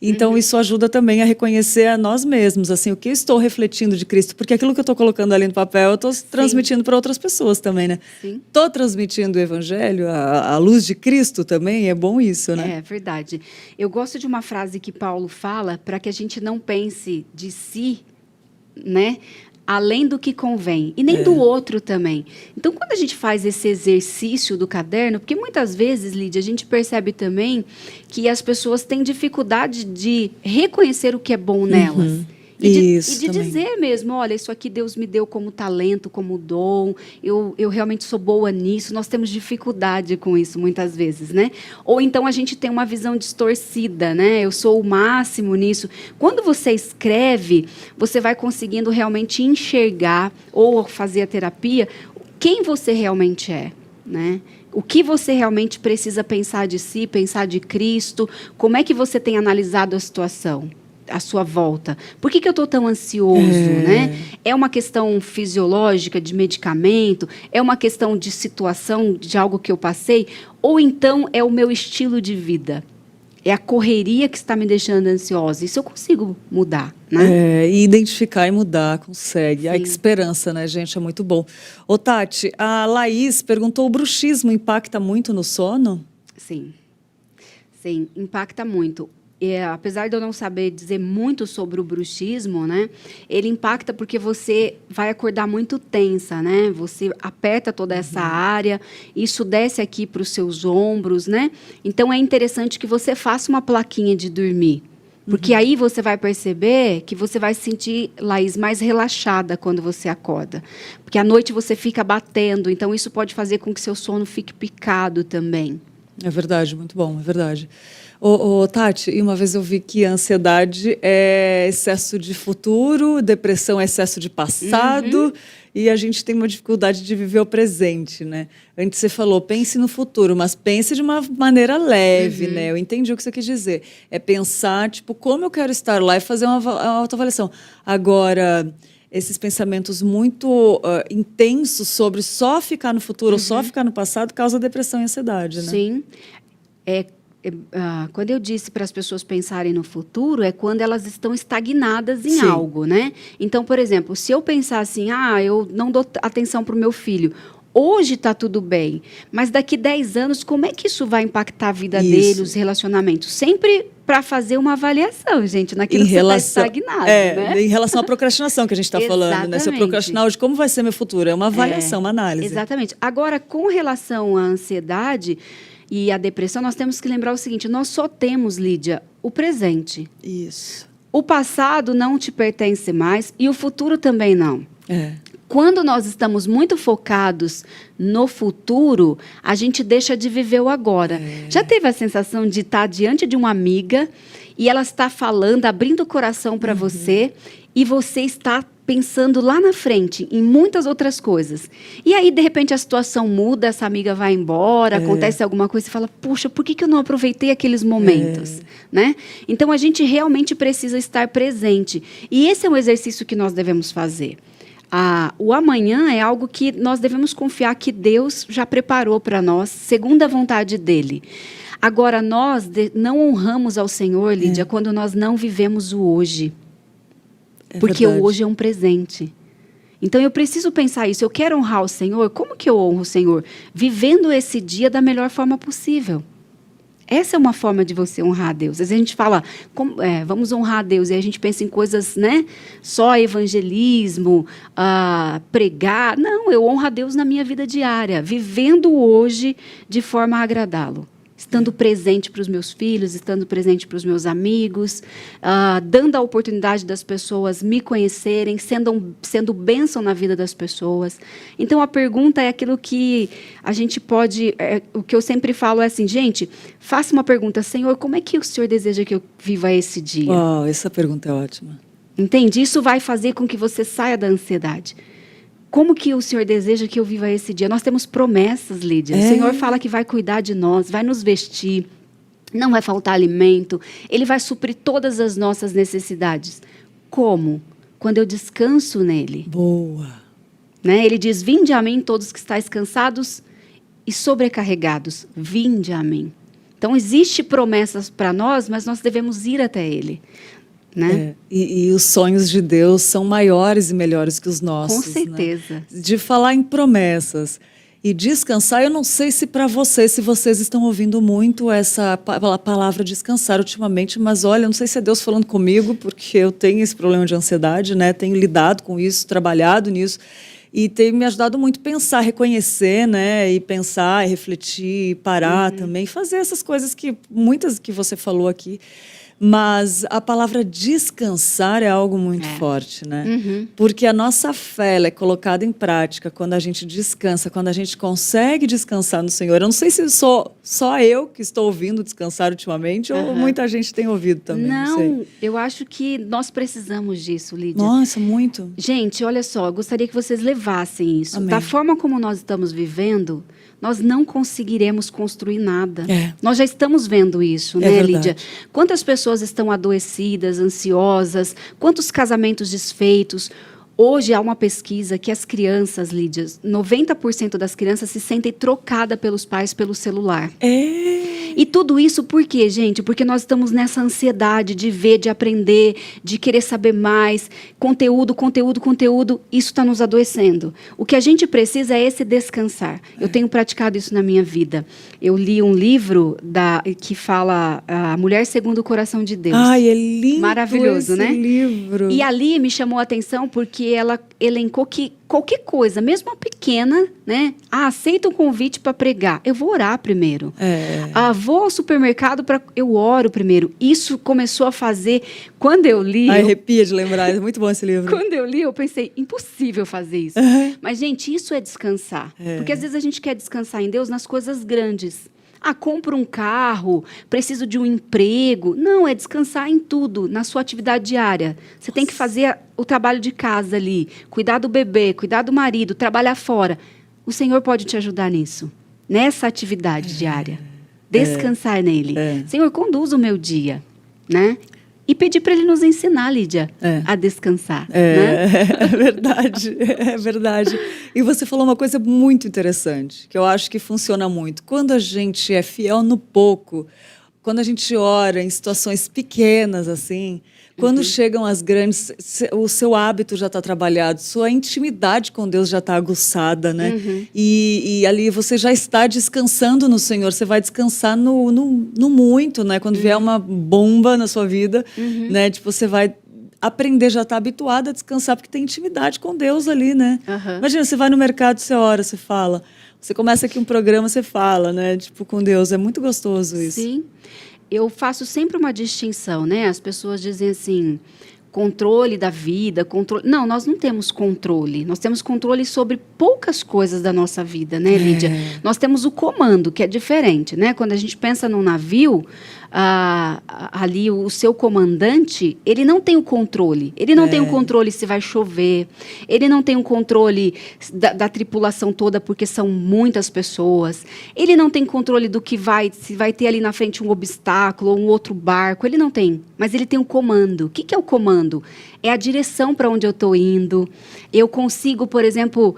Speaker 1: Então, isso ajuda também a reconhecer a nós mesmos, assim, o que eu estou refletindo de Cristo, porque aquilo que eu estou colocando ali no papel, eu estou transmitindo para outras pessoas também, né?
Speaker 2: Sim.
Speaker 1: Estou transmitindo o Evangelho, a luz de Cristo também, é bom isso, né?
Speaker 2: É verdade. Eu gosto de uma frase que Paulo fala para que a gente não pense de si, né, além do que convém, e nem do outro também. Então, quando a gente faz esse exercício do caderno, porque muitas vezes, Lídia, a gente percebe também que as pessoas têm dificuldade de reconhecer o que é bom nelas. E de dizer mesmo, olha, isso aqui Deus me deu como talento, como dom, eu realmente sou boa nisso. Nós temos dificuldade com isso muitas vezes, né? Ou então a gente tem uma visão distorcida, né? Eu sou o máximo nisso. Quando você escreve, você vai conseguindo realmente enxergar, ou fazer a terapia, quem você realmente é, né? O que você realmente precisa pensar de si, pensar de Cristo, como é que você tem analisado a situação à sua volta. Por que eu estou tão ansioso, né? É uma questão fisiológica, de medicamento? É uma questão de situação, de algo que eu passei? Ou então é o meu estilo de vida? É a correria que está me deixando ansiosa? Isso eu consigo mudar, né?
Speaker 1: E identificar e mudar, consegue.
Speaker 2: Sim.
Speaker 1: A esperança, né, gente? É muito bom. Ô, Tati, a Laís perguntou, o bruxismo impacta muito no sono?
Speaker 2: Sim. Sim, impacta muito. Apesar de eu não saber dizer muito sobre o bruxismo, né, ele impacta porque você vai acordar muito tensa, né? Você aperta toda essa área, isso desce aqui para os seus ombros, né? Então é interessante que você faça uma plaquinha de dormir. Porque aí você vai perceber que você vai se sentir, Laís, mais relaxada quando você acorda. Porque à noite você fica batendo, então isso pode fazer com que seu sono fique picado também.
Speaker 1: É verdade, muito bom, é verdade. Tati, e uma vez eu vi que a ansiedade é excesso de futuro, depressão é excesso de passado, e a gente tem uma dificuldade de viver o presente, né? Antes você falou, pense no futuro, mas pense de uma maneira leve, né? Eu entendi o que você quis dizer. É pensar, tipo, como eu quero estar lá e fazer uma autoavaliação. Agora, esses pensamentos muito intensos sobre só ficar no futuro ou só ficar no passado causa depressão e ansiedade, né?
Speaker 2: Sim. Quando eu disse para as pessoas pensarem no futuro, é quando elas estão estagnadas em algo, né? Então, por exemplo, se eu pensar assim, eu não dou atenção para o meu filho, hoje está tudo bem, mas daqui 10 anos, como é que isso vai impactar a vida dele, os relacionamentos? Sempre para fazer uma avaliação, gente, naquilo que você está estagnado, né?
Speaker 1: Em relação à procrastinação que a gente está falando, né? Se eu procrastinar hoje, como vai ser meu futuro? É uma avaliação, uma análise.
Speaker 2: Exatamente. Agora, com relação à ansiedade e à depressão, nós temos que lembrar o seguinte, nós só temos, Lídia, o presente.
Speaker 1: Isso.
Speaker 2: O passado não te pertence mais e o futuro também não. Quando nós estamos muito focados no futuro, a gente deixa de viver o agora. Já teve a sensação de estar diante de uma amiga e ela está falando, abrindo o coração para você e você está pensando lá na frente em muitas outras coisas. E aí, de repente, a situação muda, essa amiga vai embora, acontece alguma coisa e fala, puxa, por que eu não aproveitei aqueles momentos? Né? Então, a gente realmente precisa estar presente. E esse é um exercício que nós devemos fazer. O amanhã é algo que nós devemos confiar que Deus já preparou para nós, segundo a vontade dEle. Agora, nós não honramos ao Senhor, Lídia, quando nós não vivemos o hoje. Porque o hoje é um presente. Então, eu preciso pensar isso. Eu quero honrar o Senhor. Como que eu honro o Senhor? Vivendo esse dia da melhor forma possível. Essa é uma forma de você honrar a Deus. Às vezes a gente fala, vamos honrar a Deus, e a gente pensa em coisas, né? Só evangelismo, pregar. Não, eu honro a Deus na minha vida diária, vivendo hoje de forma a agradá-lo. Estando presente para os meus filhos, estando presente para os meus amigos, dando a oportunidade das pessoas me conhecerem, sendo bênção na vida das pessoas. Então, a pergunta é aquilo que a gente pode... o que eu sempre falo é assim, gente, faça uma pergunta, Senhor, como é que o Senhor deseja que eu viva esse dia?
Speaker 1: Essa pergunta é ótima.
Speaker 2: Entende? Isso vai fazer com que você saia da ansiedade. Como que o Senhor deseja que eu viva esse dia? Nós temos promessas, Lídia. O Senhor fala que vai cuidar de nós, vai nos vestir, não vai faltar alimento. Ele vai suprir todas as nossas necessidades. Como? Quando eu descanso nele.
Speaker 1: Boa.
Speaker 2: Né? Ele diz, vinde a mim todos que estáis cansados e sobrecarregados. Vinde a mim. Então, existe promessas para nós, mas nós devemos ir até Ele, né?
Speaker 1: E os sonhos de Deus são maiores e melhores que os nossos.
Speaker 2: Com certeza.
Speaker 1: Né? De falar em promessas e descansar, eu não sei se para vocês, se vocês estão ouvindo muito essa palavra descansar ultimamente, mas olha, não sei se é Deus falando comigo, porque eu tenho esse problema de ansiedade, né? Tenho lidado com isso, trabalhado nisso, e tem me ajudado muito a pensar, reconhecer, né? E pensar, e refletir, e parar também, fazer essas coisas que, muitas que você falou aqui. Mas a palavra descansar é algo muito forte, né? Porque a nossa fé ela é colocada em prática quando a gente descansa, quando a gente consegue descansar no Senhor. Eu não sei se sou só eu que estou ouvindo descansar ultimamente ou muita gente tem ouvido também. Não sei.
Speaker 2: Eu acho que nós precisamos disso, Lídia.
Speaker 1: Nossa, muito.
Speaker 2: Gente, olha só, eu gostaria que vocês levassem isso.
Speaker 1: Amém.
Speaker 2: Da forma como nós estamos vivendo, nós não conseguiremos construir nada. Nós já estamos vendo isso, né,
Speaker 1: verdade.
Speaker 2: Lídia? Quantas pessoas estão adoecidas, ansiosas, quantos casamentos desfeitos. Hoje há uma pesquisa que as crianças, Lídia, 90% das crianças se sentem trocadas pelos pais pelo celular. E tudo isso por quê, gente? Porque nós estamos nessa ansiedade de ver, de aprender, de querer saber mais. Conteúdo. Isso está nos adoecendo. O que a gente precisa é esse descansar. Eu tenho praticado isso na minha vida. Eu li um livro que fala A Mulher Segundo o Coração de Deus.
Speaker 1: Ai, é lindo.
Speaker 2: Maravilhoso,
Speaker 1: esse
Speaker 2: né?
Speaker 1: livro.
Speaker 2: E ali me chamou a atenção porque ela elencou que qualquer coisa, mesmo a pequena, né? Aceita um convite para pregar. Eu vou orar primeiro. Vou ao supermercado eu oro primeiro. Isso começou a fazer. Quando eu li.
Speaker 1: Arrepia de lembrar, é muito bom esse livro.
Speaker 2: Quando eu li, eu pensei, impossível fazer isso. Mas, gente, isso é descansar. Porque às vezes a gente quer descansar em Deus nas coisas grandes. Compro um carro, preciso de um emprego. Não, é descansar em tudo, na sua atividade diária. Você tem que fazer o trabalho de casa ali, cuidar do bebê, cuidar do marido, trabalhar fora. O Senhor pode te ajudar nisso, nessa atividade diária. Descansar nele. Senhor, conduz o meu dia, né? E pedir para Ele nos ensinar, Lídia, a descansar. Né?
Speaker 1: É verdade, é verdade. E você falou uma coisa muito interessante, que eu acho que funciona muito. Quando a gente é fiel no pouco, quando a gente ora em situações pequenas, assim, quando chegam as grandes, o seu hábito já está trabalhado, sua intimidade com Deus já está aguçada, né? E ali você já está descansando no Senhor, você vai descansar no muito, né? Quando vier uma bomba na sua vida, né? Tipo, você vai aprender, já está habituado a descansar, porque tem intimidade com Deus ali, né? Imagina, você vai no mercado, você ora, você fala. Você começa aqui um programa, você fala, né? Tipo, com Deus. É muito gostoso isso.
Speaker 2: Sim. Eu faço sempre uma distinção, né? As pessoas dizem assim, controle da vida, controle... Não, nós não temos controle. Nós temos controle sobre poucas coisas da nossa vida, né, Lídia? Nós temos o comando, que é diferente, né? Quando a gente pensa num navio, ali o seu comandante, ele não tem o controle. Ele não tem o controle se vai chover. Ele não tem o controle da tripulação toda, porque são muitas pessoas. Ele não tem controle do que se vai ter ali na frente um obstáculo ou um outro barco. Ele não tem. Mas ele tem o comando. O que é o comando? É a direção para onde eu estou indo. Eu consigo, por exemplo,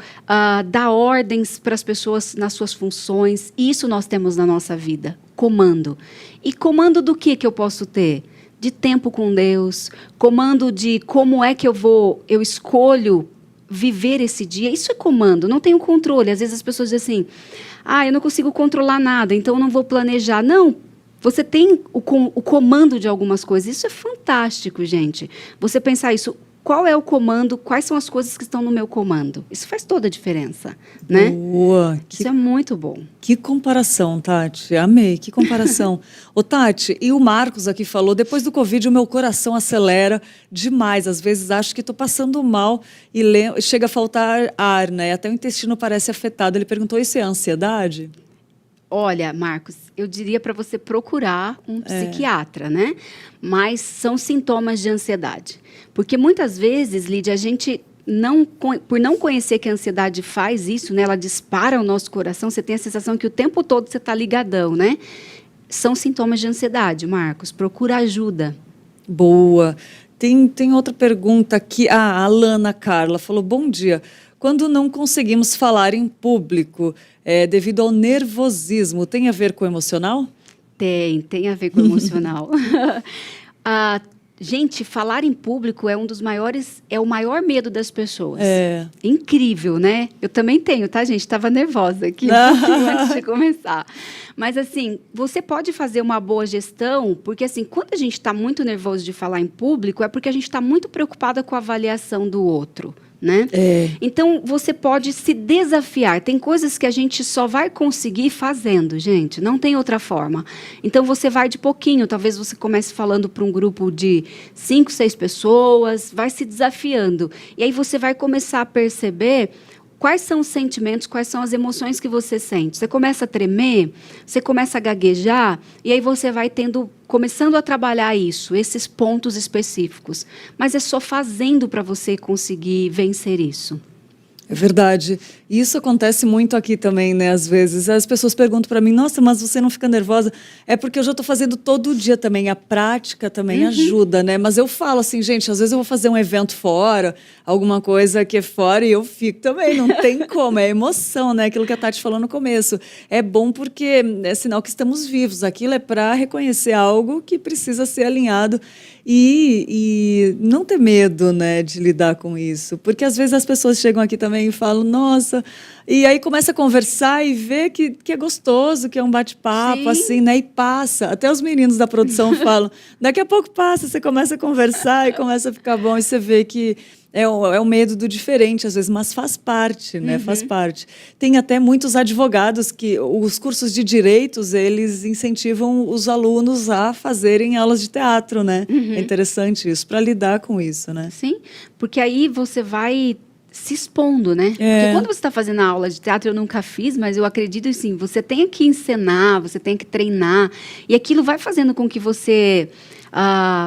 Speaker 2: dar ordens para as pessoas nas suas funções. Isso nós temos na nossa vida. Comando. E comando do que eu posso ter? De tempo com Deus, comando de como é que eu escolho viver esse dia. Isso é comando, não tenho controle. Às vezes as pessoas dizem assim, eu não consigo controlar nada, então eu não vou planejar. Não, você tem o comando de algumas coisas. Isso é fantástico, gente. Você pensar isso, qual é o comando, quais são as coisas que estão no meu comando. Isso faz toda a diferença, né?
Speaker 1: Boa.
Speaker 2: Isso é muito bom.
Speaker 1: Que comparação, Tati. Amei, que comparação. Ô, Tati, e o Marcos aqui falou, depois do Covid o meu coração acelera demais. Às vezes acho que estou passando mal e chega a faltar ar, né? Até o intestino parece afetado. Ele perguntou, isso é ansiedade?
Speaker 2: Olha, Marcos, eu diria para você procurar um psiquiatra, né? Mas são sintomas de ansiedade. Porque muitas vezes, Lídia, a gente, por não conhecer que a ansiedade faz isso, né? Ela dispara o nosso coração, você tem a sensação que o tempo todo você está ligadão, né? São sintomas de ansiedade, Marcos. Procura ajuda.
Speaker 1: Boa. Tem outra pergunta aqui. A Alana Carla falou, bom dia. Quando não conseguimos falar em público, devido ao nervosismo, tem a ver com o emocional?
Speaker 2: Tem a ver com o emocional. Gente, falar em público é é o maior medo das pessoas.
Speaker 1: É.
Speaker 2: Incrível, né? Eu também tenho, tá, gente? Estava nervosa aqui um pouquinho antes de começar. Mas, assim, você pode fazer uma boa gestão, porque, assim, quando a gente está muito nervoso de falar em público, é porque a gente está muito preocupada com a avaliação do outro, né? Então, você pode se desafiar. Tem coisas que a gente só vai conseguir fazendo, gente. Não tem outra forma. Então, você vai de pouquinho. Talvez você comece falando para um grupo de 5, 6 pessoas, vai se desafiando. E aí você vai começar a perceber quais são os sentimentos, quais são as emoções que você sente. Você começa a tremer, você começa a gaguejar, e aí você vai começando a trabalhar esses pontos específicos. Mas é só fazendo para você conseguir vencer isso.
Speaker 1: É verdade. E isso acontece muito aqui também, né? Às vezes as pessoas perguntam para mim: nossa, mas você não fica nervosa? É porque eu já estou fazendo todo dia também. A prática também ajuda, né? Mas eu falo assim, gente, às vezes eu vou fazer um evento fora, alguma coisa que é fora, e eu fico também. Não tem como. É emoção, né? Aquilo que a Tati falou no começo. É bom porque é sinal que estamos vivos. Aquilo é para reconhecer algo que precisa ser alinhado. E não ter medo, né, de lidar com isso. Porque às vezes as pessoas chegam aqui também e falam, nossa... E aí começa a conversar e vê que é gostoso, que é um bate-papo, assim, né? E passa. Até os meninos da produção falam, daqui a pouco passa, você começa a conversar e começa a ficar bom. E você vê que é o medo do diferente, às vezes, mas faz parte, né? Faz parte. Tem até muitos advogados que... Os cursos de direitos, eles incentivam os alunos a fazerem aulas de teatro, né? É interessante isso, para lidar com isso, né?
Speaker 2: Sim, porque aí você vai se expondo, né? Porque quando você está fazendo a aula de teatro, eu nunca fiz, mas eu acredito assim, você tem que encenar, você tem que treinar, e aquilo vai fazendo com que você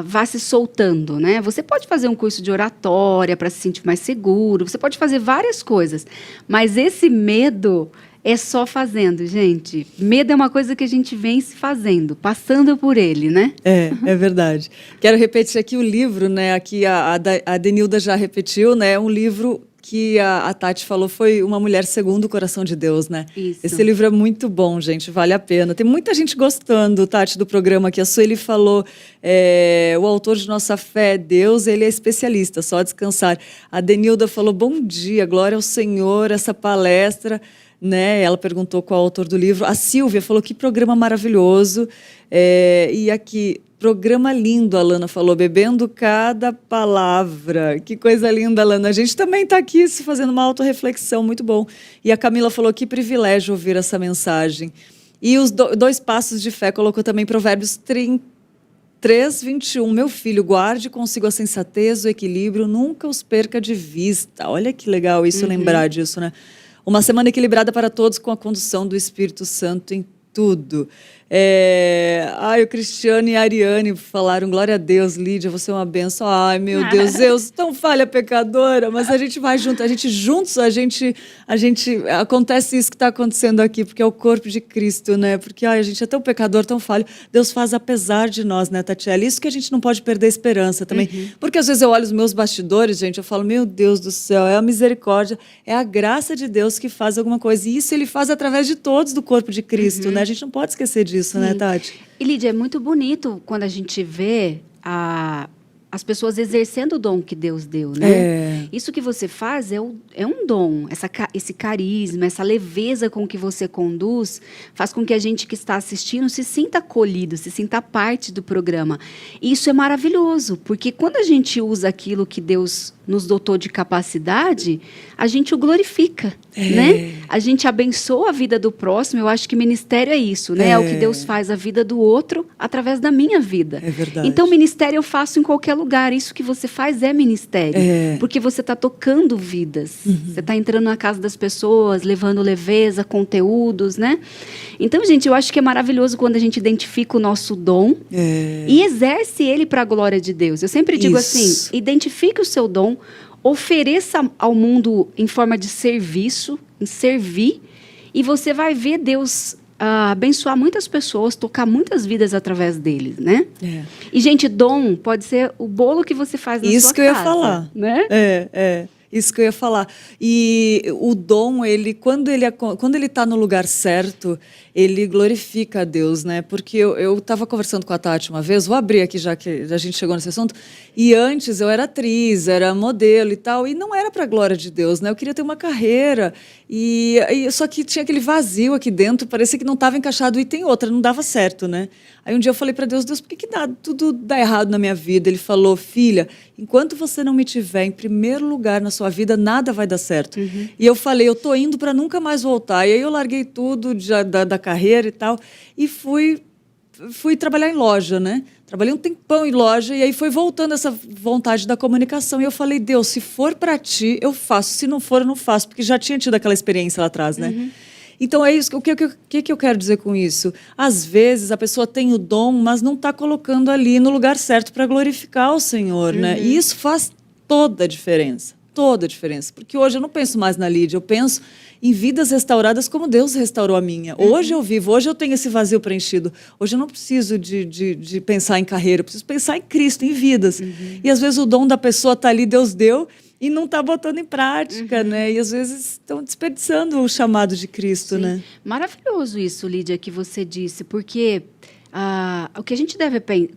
Speaker 2: vá se soltando, né? Você pode fazer um curso de oratória para se sentir mais seguro, você pode fazer várias coisas, mas esse medo é só fazendo, gente. Medo é uma coisa que a gente vem se fazendo, passando por ele, né?
Speaker 1: É verdade. Quero repetir aqui o livro, né? Aqui a Denilda já repetiu, né? Um livro que a Tati falou, foi Uma Mulher Segundo o Coração de Deus, né?
Speaker 2: Isso.
Speaker 1: Esse livro é muito bom, gente, vale a pena. Tem muita gente gostando, Tati, do programa aqui. A Sueli falou, o autor de Nossa Fé é Deus, ele é especialista, só descansar. A Denilda falou, bom dia, glória ao Senhor, essa palestra... Né? Ela perguntou qual é o autor do livro. A Silvia falou que programa maravilhoso. E aqui, programa lindo, a Lana falou, bebendo cada palavra. Que coisa linda, Lana. A gente também está aqui se fazendo uma autorreflexão, muito bom. E a Camila falou que privilégio ouvir essa mensagem. E os 2 passos de fé, colocou também Provérbios 3:21. Meu filho, guarde consigo a sensatez, o equilíbrio, nunca os perca de vista. Olha que legal isso, lembrar disso, né? Uma semana equilibrada para todos com a condução do Espírito Santo em tudo. O Cristiano e a Ariane falaram, glória a Deus, Lídia, você é uma bênção. Ai, meu Deus, eu tão falha pecadora, mas a gente vai junto, a gente acontece isso que está acontecendo aqui, porque é o corpo de Cristo, né? Porque a gente é tão pecador, tão falho, Deus faz apesar de nós, né, Tatiele? Isso que a gente não pode perder a esperança também, porque às vezes eu olho os meus bastidores, gente, eu falo, meu Deus do céu, é a misericórdia, é a graça de Deus que faz alguma coisa, e isso ele faz através de todos do corpo de Cristo, né? A gente não pode esquecer disso, né, Tati?
Speaker 2: E, Lídia, é muito bonito quando a gente vê as pessoas exercendo o dom que Deus deu, né? Isso que você faz é um dom. Esse carisma, essa leveza com que você conduz, faz com que a gente que está assistindo se sinta acolhido, se sinta parte do programa. E isso é maravilhoso, porque quando a gente usa aquilo que Deus nos dotou de capacidade, a gente o glorifica, né? A gente abençoa a vida do próximo. Eu acho que ministério é isso, né? É o que Deus faz a vida do outro através da minha vida.
Speaker 1: É verdade.
Speaker 2: Então, ministério eu faço em qualquer lugar. Isso que você faz é ministério. Porque você está tocando vidas. Você está entrando na casa das pessoas, levando leveza, conteúdos, né? Então, gente, eu acho que é maravilhoso quando a gente identifica o nosso dom e exerce ele para a glória de Deus. Eu sempre digo assim, identifique o seu dom, ofereça ao mundo em forma de serviço, em servir, e você vai ver Deus abençoar muitas pessoas, tocar muitas vidas através deles, né? E, gente, dom pode ser o bolo que você faz na sua casa.
Speaker 1: Isso que eu ia falar.
Speaker 2: Né?
Speaker 1: Isso que eu ia falar. E o dom, quando ele está no lugar certo, ele glorifica a Deus, né? Porque eu estava conversando com a Tati uma vez, vou abrir aqui já que a gente chegou nesse assunto, e antes eu era atriz, era modelo e tal, e não era para a glória de Deus, né? Eu queria ter uma carreira, só que tinha aquele vazio aqui dentro, parecia que não estava encaixado, e tem outra, não dava certo, né? Aí um dia eu falei para Deus, por que tudo dá errado na minha vida? Ele falou, filha, enquanto você não me tiver em primeiro lugar na sua vida, nada vai dar certo. E eu falei, eu tô indo para nunca mais voltar. E aí eu larguei tudo da carreira e tal, e fui trabalhar em loja, né? Trabalhei um tempão em loja, e aí foi voltando essa vontade da comunicação. E eu falei, Deus, se for para ti, eu faço. Se não for, eu não faço, porque já tinha tido aquela experiência lá atrás, né? Então, é isso. O que eu quero dizer com isso? Às vezes, a pessoa tem o dom, mas não está colocando ali no lugar certo para glorificar o Senhor, né? E isso faz toda a diferença. Toda a diferença. Porque hoje eu não penso mais na Lídia, eu penso em vidas restauradas como Deus restaurou a minha. Hoje eu vivo, hoje eu tenho esse vazio preenchido. Hoje eu não preciso de pensar em carreira, eu preciso pensar em Cristo, em vidas. E às vezes o dom da pessoa está ali, Deus deu, e não está botando em prática, né? E às vezes estão desperdiçando o chamado de Cristo,
Speaker 2: Sim.
Speaker 1: né?
Speaker 2: Maravilhoso isso, Lídia, que você disse, porque o que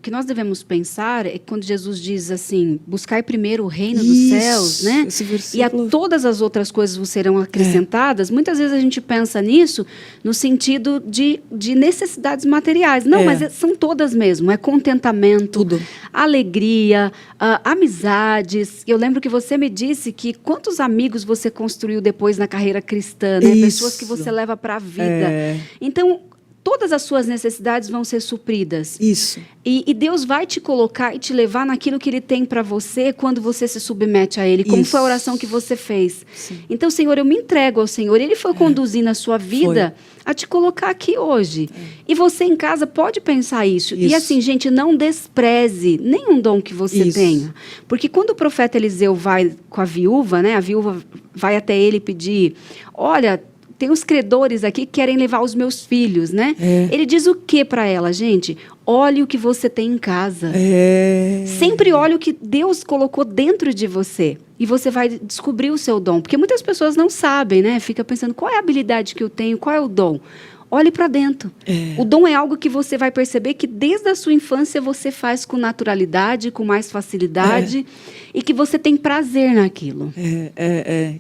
Speaker 2: que nós devemos pensar é quando Jesus diz assim, buscai primeiro o reino dos céus, né?
Speaker 1: Esse
Speaker 2: E
Speaker 1: versículo.
Speaker 2: todas as outras coisas vos serão acrescentadas. Muitas vezes a gente pensa nisso no sentido de necessidades materiais. Não, mas são todas mesmo. É contentamento,
Speaker 1: Tudo.
Speaker 2: alegria, amizades. Eu lembro que você me disse que quantos amigos você construiu depois na carreira cristã, né? Pessoas que você leva para a vida. Então, todas as suas necessidades vão ser supridas.
Speaker 1: Isso.
Speaker 2: E Deus vai te colocar e te levar naquilo que Ele tem para você quando você se submete a Ele, como foi a oração que você fez.
Speaker 1: Sim.
Speaker 2: Então, Senhor, eu me entrego ao Senhor. Ele foi conduzindo a sua vida a te colocar aqui hoje. E você em casa pode pensar isso. E assim, gente, não despreze nenhum dom que você tenha. Porque quando o profeta Eliseu vai com a viúva, né? A viúva vai até ele pedir, olha, tem os credores aqui que querem levar os meus filhos, né? Ele diz o que para ela, gente? Olhe o que você tem em casa. Sempre olhe o que Deus colocou dentro de você. E você vai descobrir o seu dom. Porque muitas pessoas não sabem, né? Fica pensando, qual é a habilidade que eu tenho? Qual é o dom? Olhe para dentro. O dom é algo que você vai perceber que desde a sua infância você faz com naturalidade, com mais facilidade e que você tem prazer naquilo.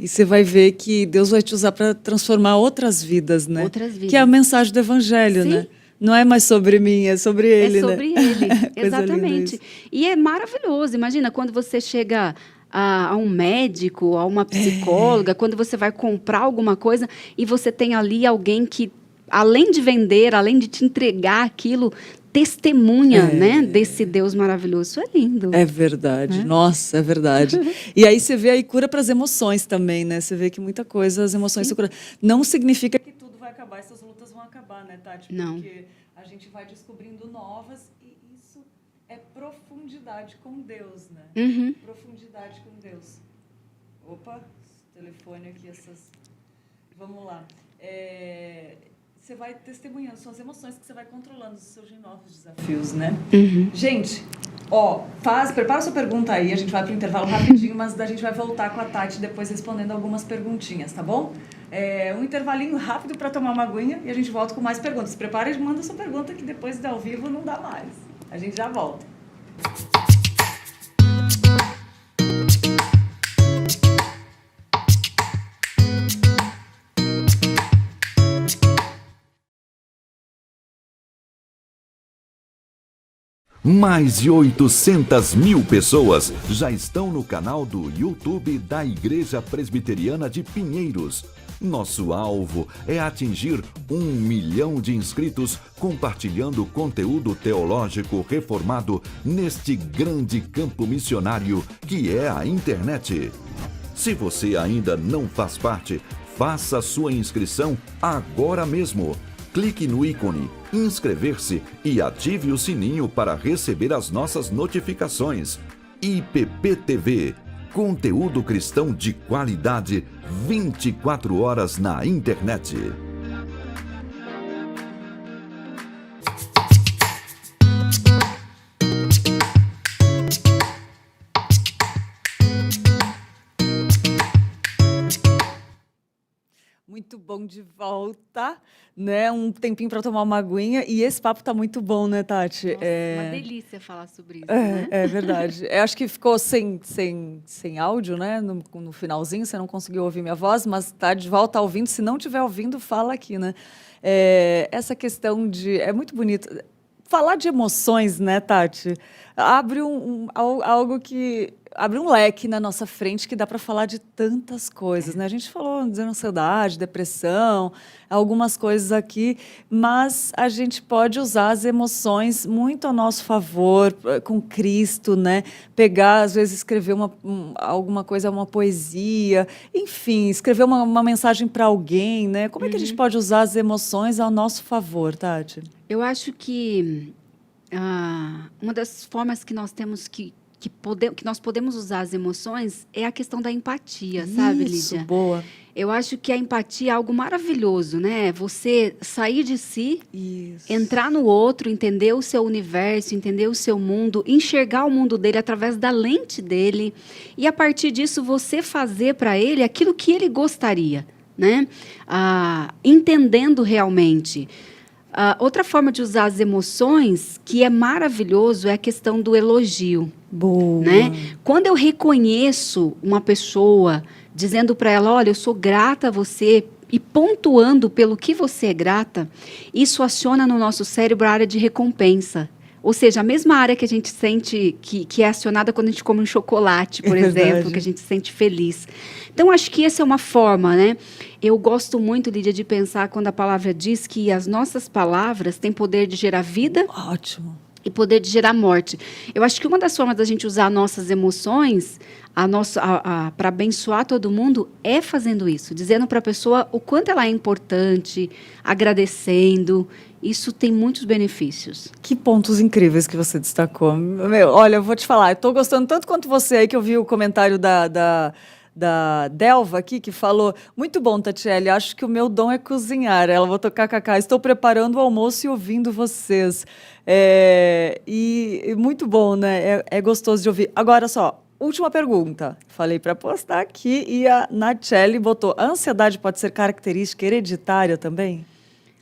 Speaker 1: E você vai ver que Deus vai te usar para transformar outras vidas, né?
Speaker 2: Outras vidas.
Speaker 1: Que é a mensagem do Evangelho, né? Não é mais sobre mim, é sobre Ele,
Speaker 2: né? É sobre Ele, exatamente.
Speaker 1: Linda isso.
Speaker 2: E é maravilhoso. Imagina quando você chega a um médico, a uma psicóloga, quando você vai comprar alguma coisa e você tem ali alguém que, além de vender, além de te entregar aquilo, testemunha, né, desse Deus maravilhoso. Isso é lindo.
Speaker 1: É verdade. Nossa, é verdade. E aí você vê aí cura para as emoções também, né? Você vê que muita coisa, as emoções se curam. Não significa que tudo vai acabar, essas lutas vão acabar, né, Tati?
Speaker 2: Não.
Speaker 1: Porque a gente vai descobrindo novas e isso é profundidade com Deus, né? Profundidade com Deus. Opa, telefone aqui, Vamos lá. Você vai testemunhando, são as emoções que você vai controlando, os seus novos desafios, né? Gente, prepara sua pergunta aí, a gente vai para o intervalo rapidinho, mas a gente vai voltar com a Tati depois respondendo algumas perguntinhas, tá bom? Um intervalinho rápido para tomar uma aguinha e a gente volta com mais perguntas. Prepara e manda sua pergunta que depois de ao vivo não dá mais. A gente já volta.
Speaker 4: Mais de 800 mil pessoas já estão no canal do YouTube da Igreja Presbiteriana de Pinheiros. Nosso alvo é atingir 1 milhão de inscritos compartilhando conteúdo teológico reformado neste grande campo missionário que é a internet. Se você ainda não faz parte, faça sua inscrição agora mesmo. Clique no ícone inscrever-se e ative o sininho para receber as nossas notificações. IPP-TV, conteúdo cristão de qualidade 24 horas na internet.
Speaker 1: bom de volta, né? Um tempinho para tomar uma aguinha. E esse papo tá muito bom, né, Tati?
Speaker 2: Nossa, uma delícia falar sobre isso, né?
Speaker 1: É verdade. Eu acho que ficou sem áudio, né? No finalzinho, você não conseguiu ouvir minha voz, mas tá de volta ouvindo. Se não estiver ouvindo, fala aqui, né? Essa questão de... É muito bonito. Falar de emoções, né, Tati? Abre algo que... Abre um leque na nossa frente que dá para falar de tantas coisas, né? A gente falou de ansiedade, depressão, algumas coisas aqui, mas a gente pode usar as emoções muito a nosso favor, com Cristo, né? Pegar, às vezes, escrever alguma coisa, uma poesia, enfim, escrever uma mensagem para alguém, né? Como é que a gente pode usar as emoções ao nosso favor, Tati?
Speaker 2: Eu acho que uma das formas que nós temos que nós podemos usar as emoções é a questão da empatia, sabe,
Speaker 1: Isso,
Speaker 2: Lídia?
Speaker 1: boa.
Speaker 2: Eu acho que a empatia é algo maravilhoso, né? Você sair de si,
Speaker 1: Isso.
Speaker 2: entrar no outro, entender o seu universo, entender o seu mundo, enxergar o mundo dele através da lente dele e, a partir disso, você fazer para ele aquilo que ele gostaria, né? Entendendo realmente. Outra forma de usar as emoções, que é maravilhoso, é a questão do elogio.
Speaker 1: Boa.
Speaker 2: Né? Quando eu reconheço uma pessoa, dizendo para ela, olha, eu sou grata a você, e pontuando pelo que você é grata, isso aciona no nosso cérebro a área de recompensa. Ou seja, a mesma área que a gente sente, que é acionada quando a gente come um chocolate, por exemplo, que a gente se sente feliz. Então, acho que essa é uma forma, né? Eu gosto muito, Lídia, de pensar quando a palavra diz que as nossas palavras têm poder de gerar vida.
Speaker 1: Ótimo.
Speaker 2: E poder de gerar morte. Eu acho que uma das formas da gente usar nossas emoções para abençoar todo mundo é fazendo isso, dizendo para a pessoa o quanto ela é importante, agradecendo. Isso tem muitos benefícios.
Speaker 1: Que pontos incríveis que você destacou. Olha, eu vou te falar, eu estou gostando tanto quanto você aí, que eu vi o comentário da Delva aqui, que falou, muito bom, Tatiele, acho que o meu dom é cozinhar. Ela botou kkk, estou preparando o almoço e ouvindo vocês. E muito bom, né? É gostoso de ouvir. Agora só, última pergunta. Falei para postar aqui e a Nachelle botou, a ansiedade pode ser característica hereditária também?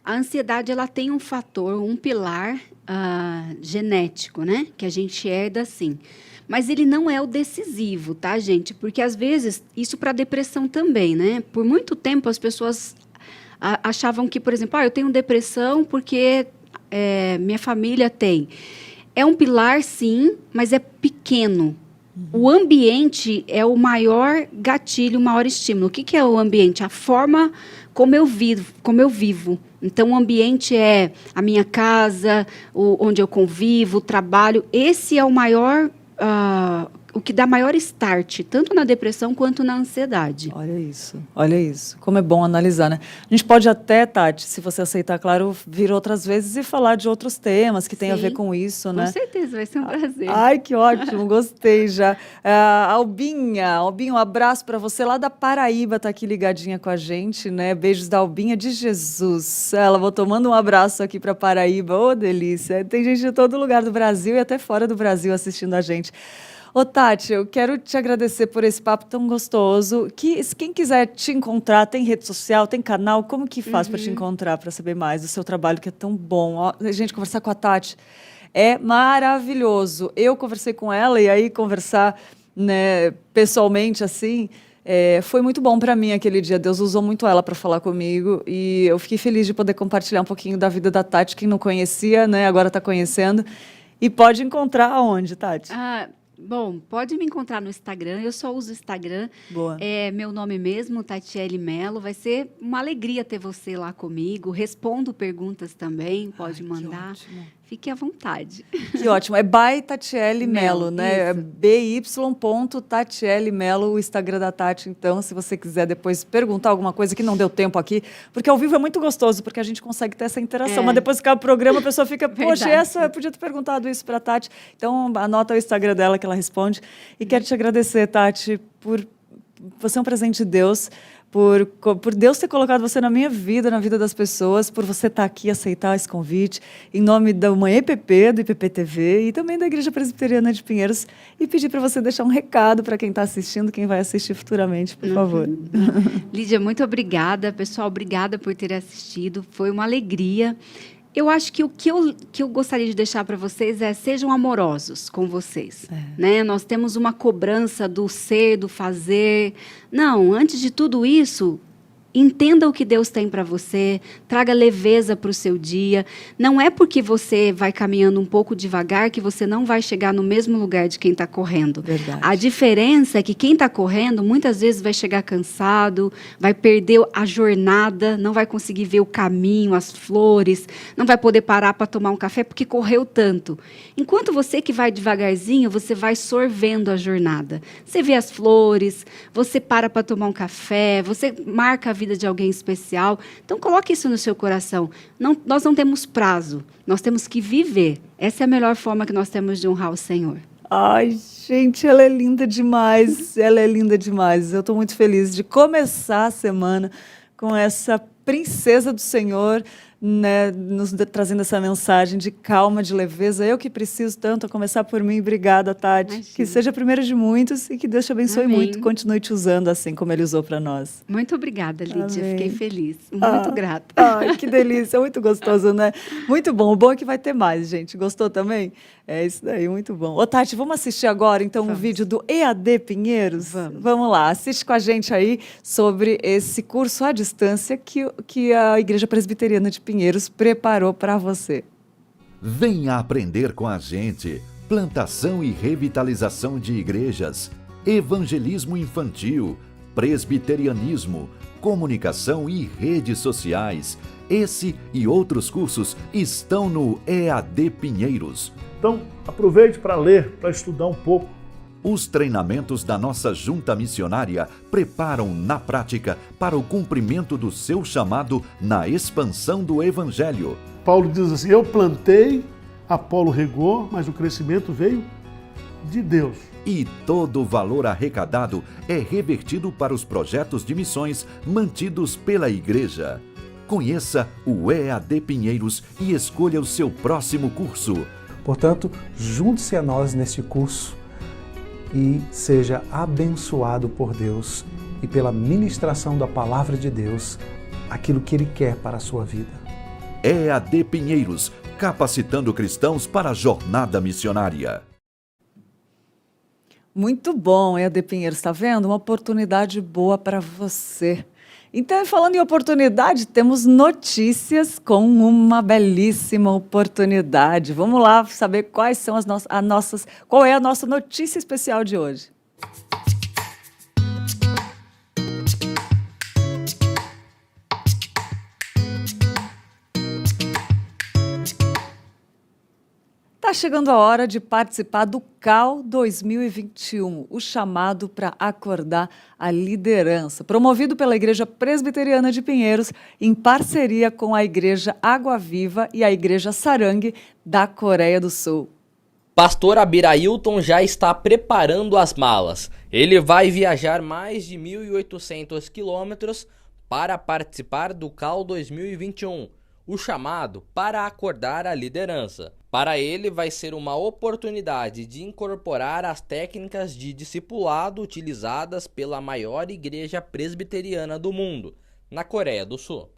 Speaker 2: A ansiedade, ela tem um fator, um pilar genético, né? Que a gente herda, sim. Mas ele não é o decisivo, tá, gente? Porque, às vezes, isso para depressão também, né? Por muito tempo, as pessoas achavam que, por exemplo, eu tenho depressão porque minha família tem. É um pilar, sim, mas é pequeno. O ambiente é o maior gatilho, o maior estímulo. O que é o ambiente? A forma como eu vivo. Então, o ambiente é a minha casa, onde eu convivo, o trabalho. Esse é o maior... o que dá maior start, tanto na depressão quanto na ansiedade.
Speaker 1: Olha isso. Como é bom analisar, né? A gente pode até, Tati, se você aceitar, claro, vir outras vezes e falar de outros temas que tem a ver com isso, né?
Speaker 2: Com certeza, vai ser um prazer.
Speaker 1: Ai, que ótimo, gostei já. Albinha, um abraço para você lá da Paraíba, tá aqui ligadinha com a gente, né? Beijos da Albinha de Jesus. Ela botou, manda um abraço aqui para Paraíba, ô delícia. Tem gente de todo lugar do Brasil e até fora do Brasil assistindo a gente. Ô, Tati, eu quero te agradecer por esse papo tão gostoso. Quem quiser te encontrar, tem rede social, tem canal, como que faz para te encontrar, para saber mais do seu trabalho, que é tão bom? Ó, gente, conversar com a Tati é maravilhoso. Eu conversei com ela e aí conversar, né, pessoalmente, assim, foi muito bom para mim aquele dia. Deus usou muito ela para falar comigo e eu fiquei feliz de poder compartilhar um pouquinho da vida da Tati, quem não conhecia, né, agora está conhecendo. E pode encontrar aonde, Tati?
Speaker 2: Bom, pode me encontrar no Instagram, eu só uso o Instagram.
Speaker 1: Boa.
Speaker 2: É meu nome mesmo, Tatiele Melo. Vai ser uma alegria ter você lá comigo. Respondo perguntas também, pode mandar. Fique à vontade.
Speaker 1: Que ótimo. É by Tatiele Melo, né? É by.Tatiele Melo, o Instagram da Tati. Então, se você quiser depois perguntar alguma coisa que não deu tempo aqui, porque ao vivo é muito gostoso, porque a gente consegue ter essa interação. Mas depois que acaba o programa, a pessoa fica, poxa, eu podia ter perguntado isso para a Tati. Então, anota o Instagram dela que ela responde. E quero te agradecer, Tati, por você é um presente de Deus, por Deus ter colocado você na minha vida, na vida das pessoas, por você estar aqui, aceitar esse convite, em nome da Mãe EPP, do IPP TV e também da Igreja Presbiteriana de Pinheiros, e pedir para você deixar um recado para quem está assistindo, quem vai assistir futuramente, por favor.
Speaker 2: Lídia, muito obrigada. Pessoal, obrigada por ter assistido. Foi uma alegria. Eu acho que o que eu gostaria de deixar para vocês é: sejam amorosos com vocês. Né? Nós temos uma cobrança do ser, do fazer. Não, antes de tudo isso, entenda o que Deus tem para você, traga leveza para o seu dia. Não é porque você vai caminhando um pouco devagar que você não vai chegar no mesmo lugar de quem está correndo.
Speaker 1: Verdade.
Speaker 2: A diferença é que quem está correndo muitas vezes vai chegar cansado, vai perder a jornada, não vai conseguir ver o caminho, as flores, não vai poder parar para tomar um café porque correu tanto. Enquanto você que vai devagarzinho, você vai sorvendo a jornada. Você vê as flores, você para tomar um café, você marca a vida de alguém especial. Então, coloque isso no seu coração. Nós não temos prazo, nós temos que viver. Essa é a melhor forma que nós temos de honrar o Senhor.
Speaker 1: Ai, gente, ela é linda demais. Ela é linda demais. Eu estou muito feliz de começar a semana com essa princesa do Senhor, né, nos trazendo essa mensagem de calma, de leveza. Eu que preciso tanto, a começar por mim. Obrigada, Tati.
Speaker 2: Imagina.
Speaker 1: Que seja a primeira de muitos e que Deus te abençoe
Speaker 2: Amém.
Speaker 1: muito. Continue te usando assim como Ele usou para nós.
Speaker 2: Muito obrigada, Lídia.
Speaker 1: Amém.
Speaker 2: Fiquei feliz. Muito grata.
Speaker 1: Ai, que delícia. Muito gostoso, né? Muito bom. O bom é que vai ter mais, gente. Gostou também? É isso daí, muito bom. Ô, Tati, vamos assistir agora, então, um vídeo do EAD Pinheiros? Vamos lá, assiste com a gente aí sobre esse curso à distância que a Igreja Presbiteriana de Pinheiros preparou para você.
Speaker 4: Venha aprender com a gente. Plantação e revitalização de igrejas, evangelismo infantil, presbiterianismo, comunicação e redes sociais. Esse e outros cursos estão no EAD Pinheiros.
Speaker 5: Então, aproveite para ler, para estudar um pouco.
Speaker 4: Os treinamentos da nossa junta missionária preparam na prática para o cumprimento do seu chamado na expansão do Evangelho.
Speaker 5: Paulo diz assim: eu plantei, Apolo regou, mas o crescimento veio de Deus.
Speaker 4: E todo o valor arrecadado é revertido para os projetos de missões mantidos pela Igreja. Conheça o EAD Pinheiros e escolha o seu próximo curso.
Speaker 6: Portanto, junte-se a nós neste curso e seja abençoado por Deus e pela ministração da Palavra de Deus, aquilo que Ele quer para a sua vida.
Speaker 4: EAD Pinheiros, capacitando cristãos para a jornada missionária.
Speaker 1: Muito bom, EAD Pinheiros, está vendo? Uma oportunidade boa para você. Então, falando em oportunidade, temos notícias com uma belíssima oportunidade. Vamos lá saber quais são qual é a nossa notícia especial de hoje. Está chegando a hora de participar do CAL 2021, o chamado para acordar a liderança, promovido pela Igreja Presbiteriana de Pinheiros, em parceria com a Igreja Água Viva e a Igreja Sarang da Coreia do Sul.
Speaker 7: Pastor Abirailton já está preparando as malas. Ele vai viajar mais de 1.800 quilômetros para participar do CAL 2021, o chamado para acordar a liderança. Para ele, vai ser uma oportunidade de incorporar as técnicas de discipulado utilizadas pela maior igreja presbiteriana do mundo, na Coreia do Sul.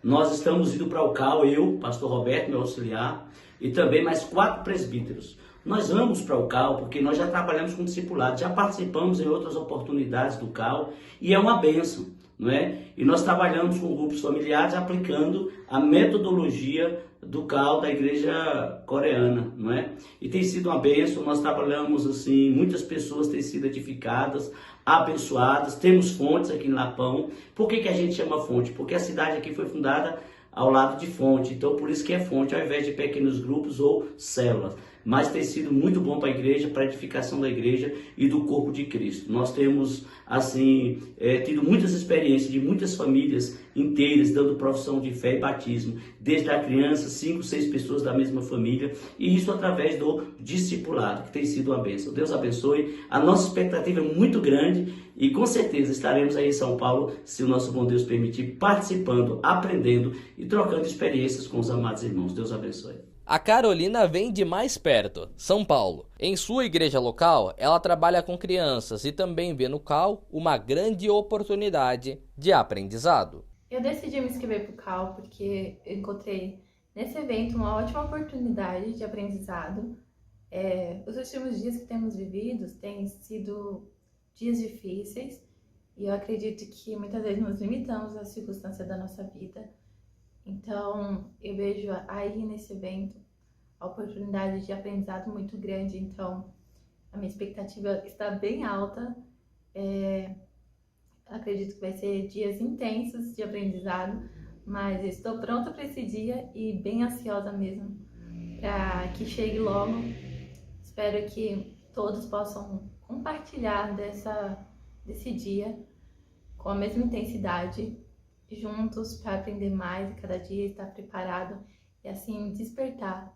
Speaker 8: Nós estamos indo para o CAL, eu, pastor Roberto, meu auxiliar, e também mais 4 presbíteros. Nós vamos para o CAL porque nós já trabalhamos com discipulado, já participamos em outras oportunidades do CAL e é uma bênção, não é? E nós trabalhamos com grupos familiares aplicando a metodologia do CAL da igreja coreana, não é? E tem sido uma bênção, nós trabalhamos assim, muitas pessoas têm sido edificadas, abençoadas, temos fontes aqui em Lapão. Por que a gente chama fonte? Porque a cidade aqui foi fundada ao lado de fonte, então por isso que é fonte, ao invés de pequenos grupos ou células. mas tem sido muito bom para a igreja, para a edificação da igreja e do corpo de Cristo. Nós temos, assim, tido muitas experiências de muitas famílias inteiras dando profissão de fé e batismo, desde a criança, 5, 6 pessoas da mesma família, e isso através do discipulado, que tem sido uma bênção. Deus abençoe. A nossa expectativa é muito grande e com certeza estaremos aí em São Paulo, se o nosso bom Deus permitir, participando, aprendendo e trocando experiências com os amados irmãos. Deus abençoe.
Speaker 7: A Carolina vem de mais perto, São Paulo. Em sua igreja local, ela trabalha com crianças e também vê no CAL uma grande oportunidade de aprendizado.
Speaker 9: Eu decidi me inscrever para o CAL porque eu encontrei nesse evento uma ótima oportunidade de aprendizado. Os últimos dias que temos vivido têm sido dias difíceis e eu acredito que muitas vezes nos limitamos às circunstâncias da nossa vida. Então, eu vejo aí nesse evento a oportunidade de aprendizado muito grande. Então, a minha expectativa está bem alta. Acredito que vai ser dias intensos de aprendizado, mas eu estou pronta para esse dia e bem ansiosa mesmo para que chegue logo. Espero que todos possam compartilhar desse dia com a mesma intensidade, juntos para aprender mais e cada dia estar preparado e assim despertar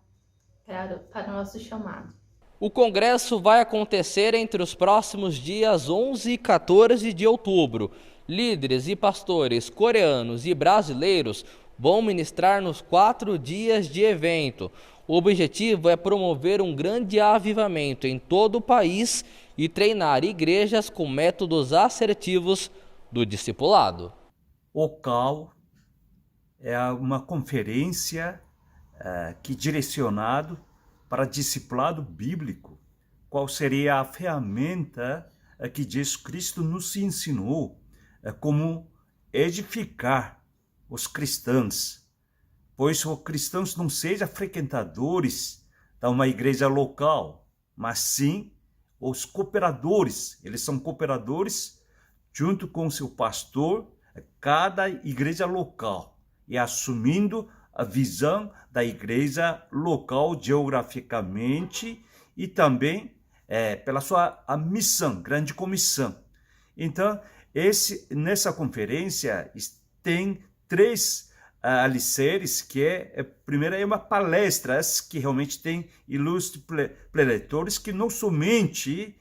Speaker 9: para o nosso chamado.
Speaker 7: O congresso vai acontecer entre os próximos dias 11 e 14 de outubro. Líderes e pastores coreanos e brasileiros vão ministrar nos 4 dias de evento. O objetivo é promover um grande avivamento em todo o país e treinar igrejas com métodos assertivos do discipulado.
Speaker 10: O CAL é uma conferência que direcionado para discipulado bíblico. Qual seria a ferramenta que Jesus Cristo nos ensinou como edificar os cristãos, pois os cristãos não sejam frequentadores de uma igreja local, mas sim os cooperadores. Eles são cooperadores junto com seu pastor, cada igreja local, e assumindo a visão da igreja local geograficamente e também pela sua missão, grande comissão. Então, nessa conferência tem 3 alicerces, que primeiro é uma palestra que realmente tem ilustres preletores que não somente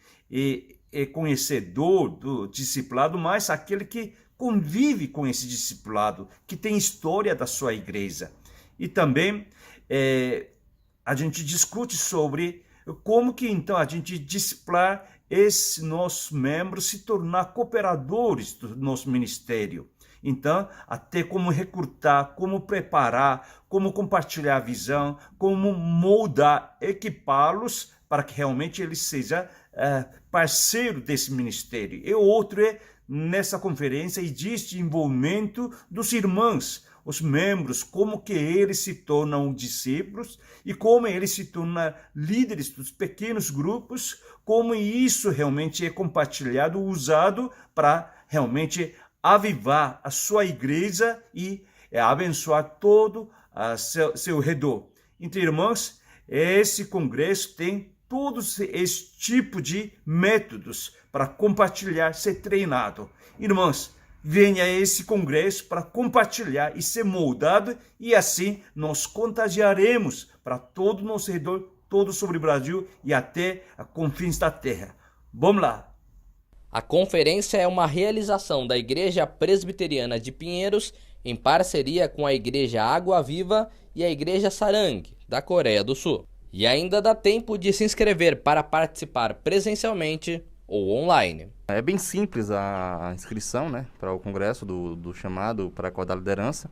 Speaker 10: é conhecedor do discipulado, mas aquele que convive com esse discipulado, que tem história da sua igreja. E também a gente discute sobre como que então a gente discipular esses nossos membros, se tornar cooperadores do nosso ministério. Então, até como recrutar, como preparar, como compartilhar a visão, como moldar, equipá-los para que realmente ele seja parceiro desse ministério. E outro nessa conferência existe envolvimento dos irmãos, os membros, como que eles se tornam discípulos e como eles se tornam líderes dos pequenos grupos, como isso realmente é compartilhado, usado para realmente avivar a sua igreja e abençoar todo seu redor. Então, irmãos, esse congresso tem todos esse tipo de métodos para compartilhar, ser treinado. Irmãos, venha a esse congresso para compartilhar e ser moldado, e assim nós contagiaremos para todo o nosso redor, todo sobre o Brasil e até a confins da terra. Vamos lá!
Speaker 7: A conferência é uma realização da Igreja Presbiteriana de Pinheiros em parceria com a Igreja Água Viva e a Igreja Sarang, da Coreia do Sul. E ainda dá tempo de se inscrever para participar presencialmente ou online.
Speaker 11: É bem simples a inscrição, né, para o congresso do chamado para acordar a liderança.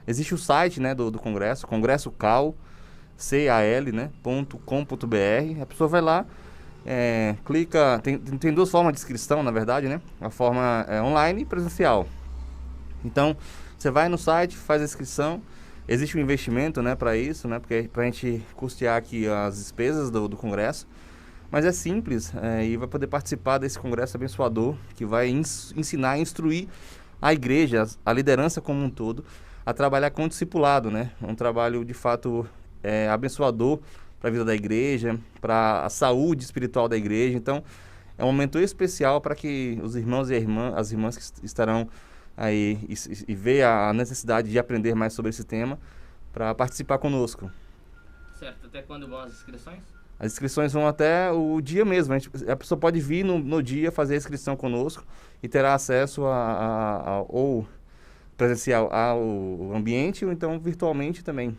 Speaker 11: Existe o site, né, do congresso, congressocal, cal.com.br. A pessoa vai lá, clica, tem 2 formas de inscrição, na verdade, né? A forma online e presencial. Então, você vai no site, faz a inscrição. Existe um investimento, né, para isso, né, porque para a gente custear aqui as despesas do congresso. Mas é simples e vai poder participar desse congresso abençoador que vai ensinar, instruir a igreja, a liderança como um todo, a trabalhar com o discipulado, né? Um trabalho de fato abençoador a vida da igreja, para a saúde espiritual da igreja. Então, é um momento especial para que os irmãos e as irmãs que estarão aí e ver a necessidade de aprender mais sobre esse tema, para participar conosco.
Speaker 7: Certo, até quando vão as inscrições?
Speaker 11: As inscrições vão até o dia mesmo. A pessoa pode vir no dia fazer a inscrição conosco e terá acesso ou presencial ao ambiente ou então virtualmente também.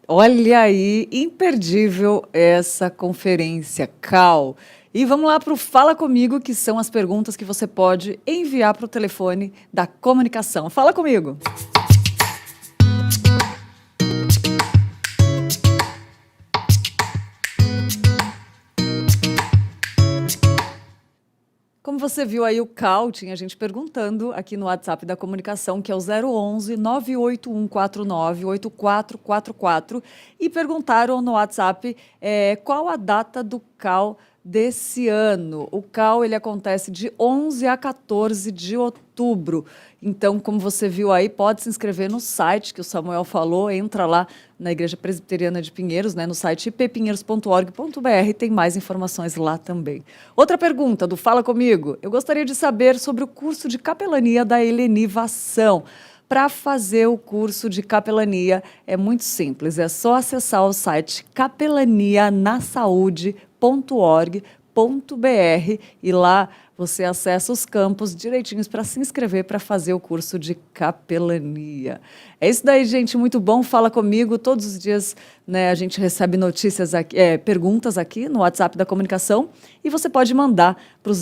Speaker 1: Olha aí, imperdível essa conferência, Cal. E vamos lá para o Fala Comigo, que são as perguntas que você pode enviar para o telefone da comunicação. Fala comigo! Como você viu aí o Cal, tinha gente perguntando aqui no WhatsApp da comunicação, que é o 011 98149 8444, e perguntaram no WhatsApp qual a data do Cal desse ano. O Cal ele acontece de 11 a 14 de outubro. Então, como você viu aí, pode se inscrever no site que o Samuel falou, entra lá na Igreja Presbiteriana de Pinheiros, no site ippinheiros.org.br, tem mais informações lá também. Outra pergunta do Fala Comigo. Eu gostaria de saber sobre o curso de capelania da Helenivação. Para fazer o curso de capelania é muito simples, é só acessar o site capelanianasaude.org.br e lá você acessa os campos direitinhos para se inscrever para fazer o curso de capelania. É isso daí, gente, muito bom. Fala comigo. Todos os dias, né, a gente recebe notícias aqui, perguntas aqui no WhatsApp da comunicação e você pode mandar para o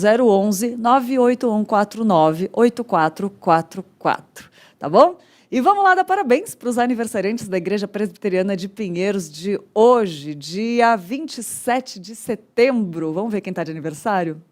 Speaker 1: 011 98149 8444. Tá bom? E vamos lá dar parabéns para os aniversariantes da Igreja Presbiteriana de Pinheiros de hoje, dia 27 de setembro. Vamos ver quem está de aniversário?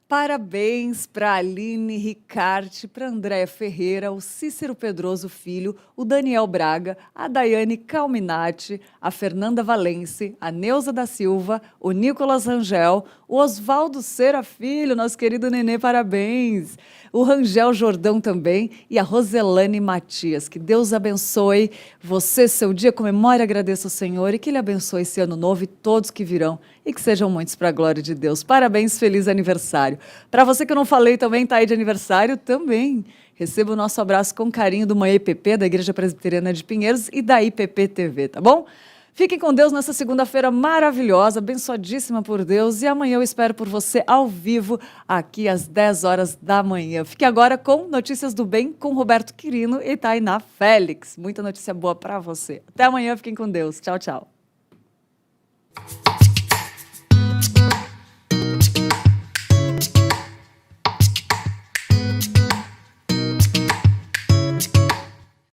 Speaker 1: Parabéns para a Aline Ricarte, para Andréia Ferreira, o Cícero Pedroso Filho, o Daniel Braga, a Daiane Calminati, a Fernanda Valence, a Neuza da Silva, o Nicolas Rangel, o Oswaldo Cera Filho, nosso querido nenê, parabéns. O Rangel Jordão também e a Roselane Matias. Que Deus abençoe você, seu dia, comemore e agradeça ao Senhor e que Ele abençoe esse ano novo e todos que virão e que sejam muitos para a glória de Deus. Parabéns, feliz aniversário. Para você que eu não falei também, está aí de aniversário também. Receba o nosso abraço com carinho do Manhã IPP, da Igreja Presbiteriana de Pinheiros e da IPP TV, tá bom? Fiquem com Deus nessa segunda-feira maravilhosa, abençoadíssima por Deus. E amanhã eu espero por você ao vivo, aqui às 10 horas da manhã. Fique agora com Notícias do Bem, com Roberto Quirino e Tainá Félix. Muita notícia boa para você. Até amanhã, fiquem com Deus. Tchau, tchau.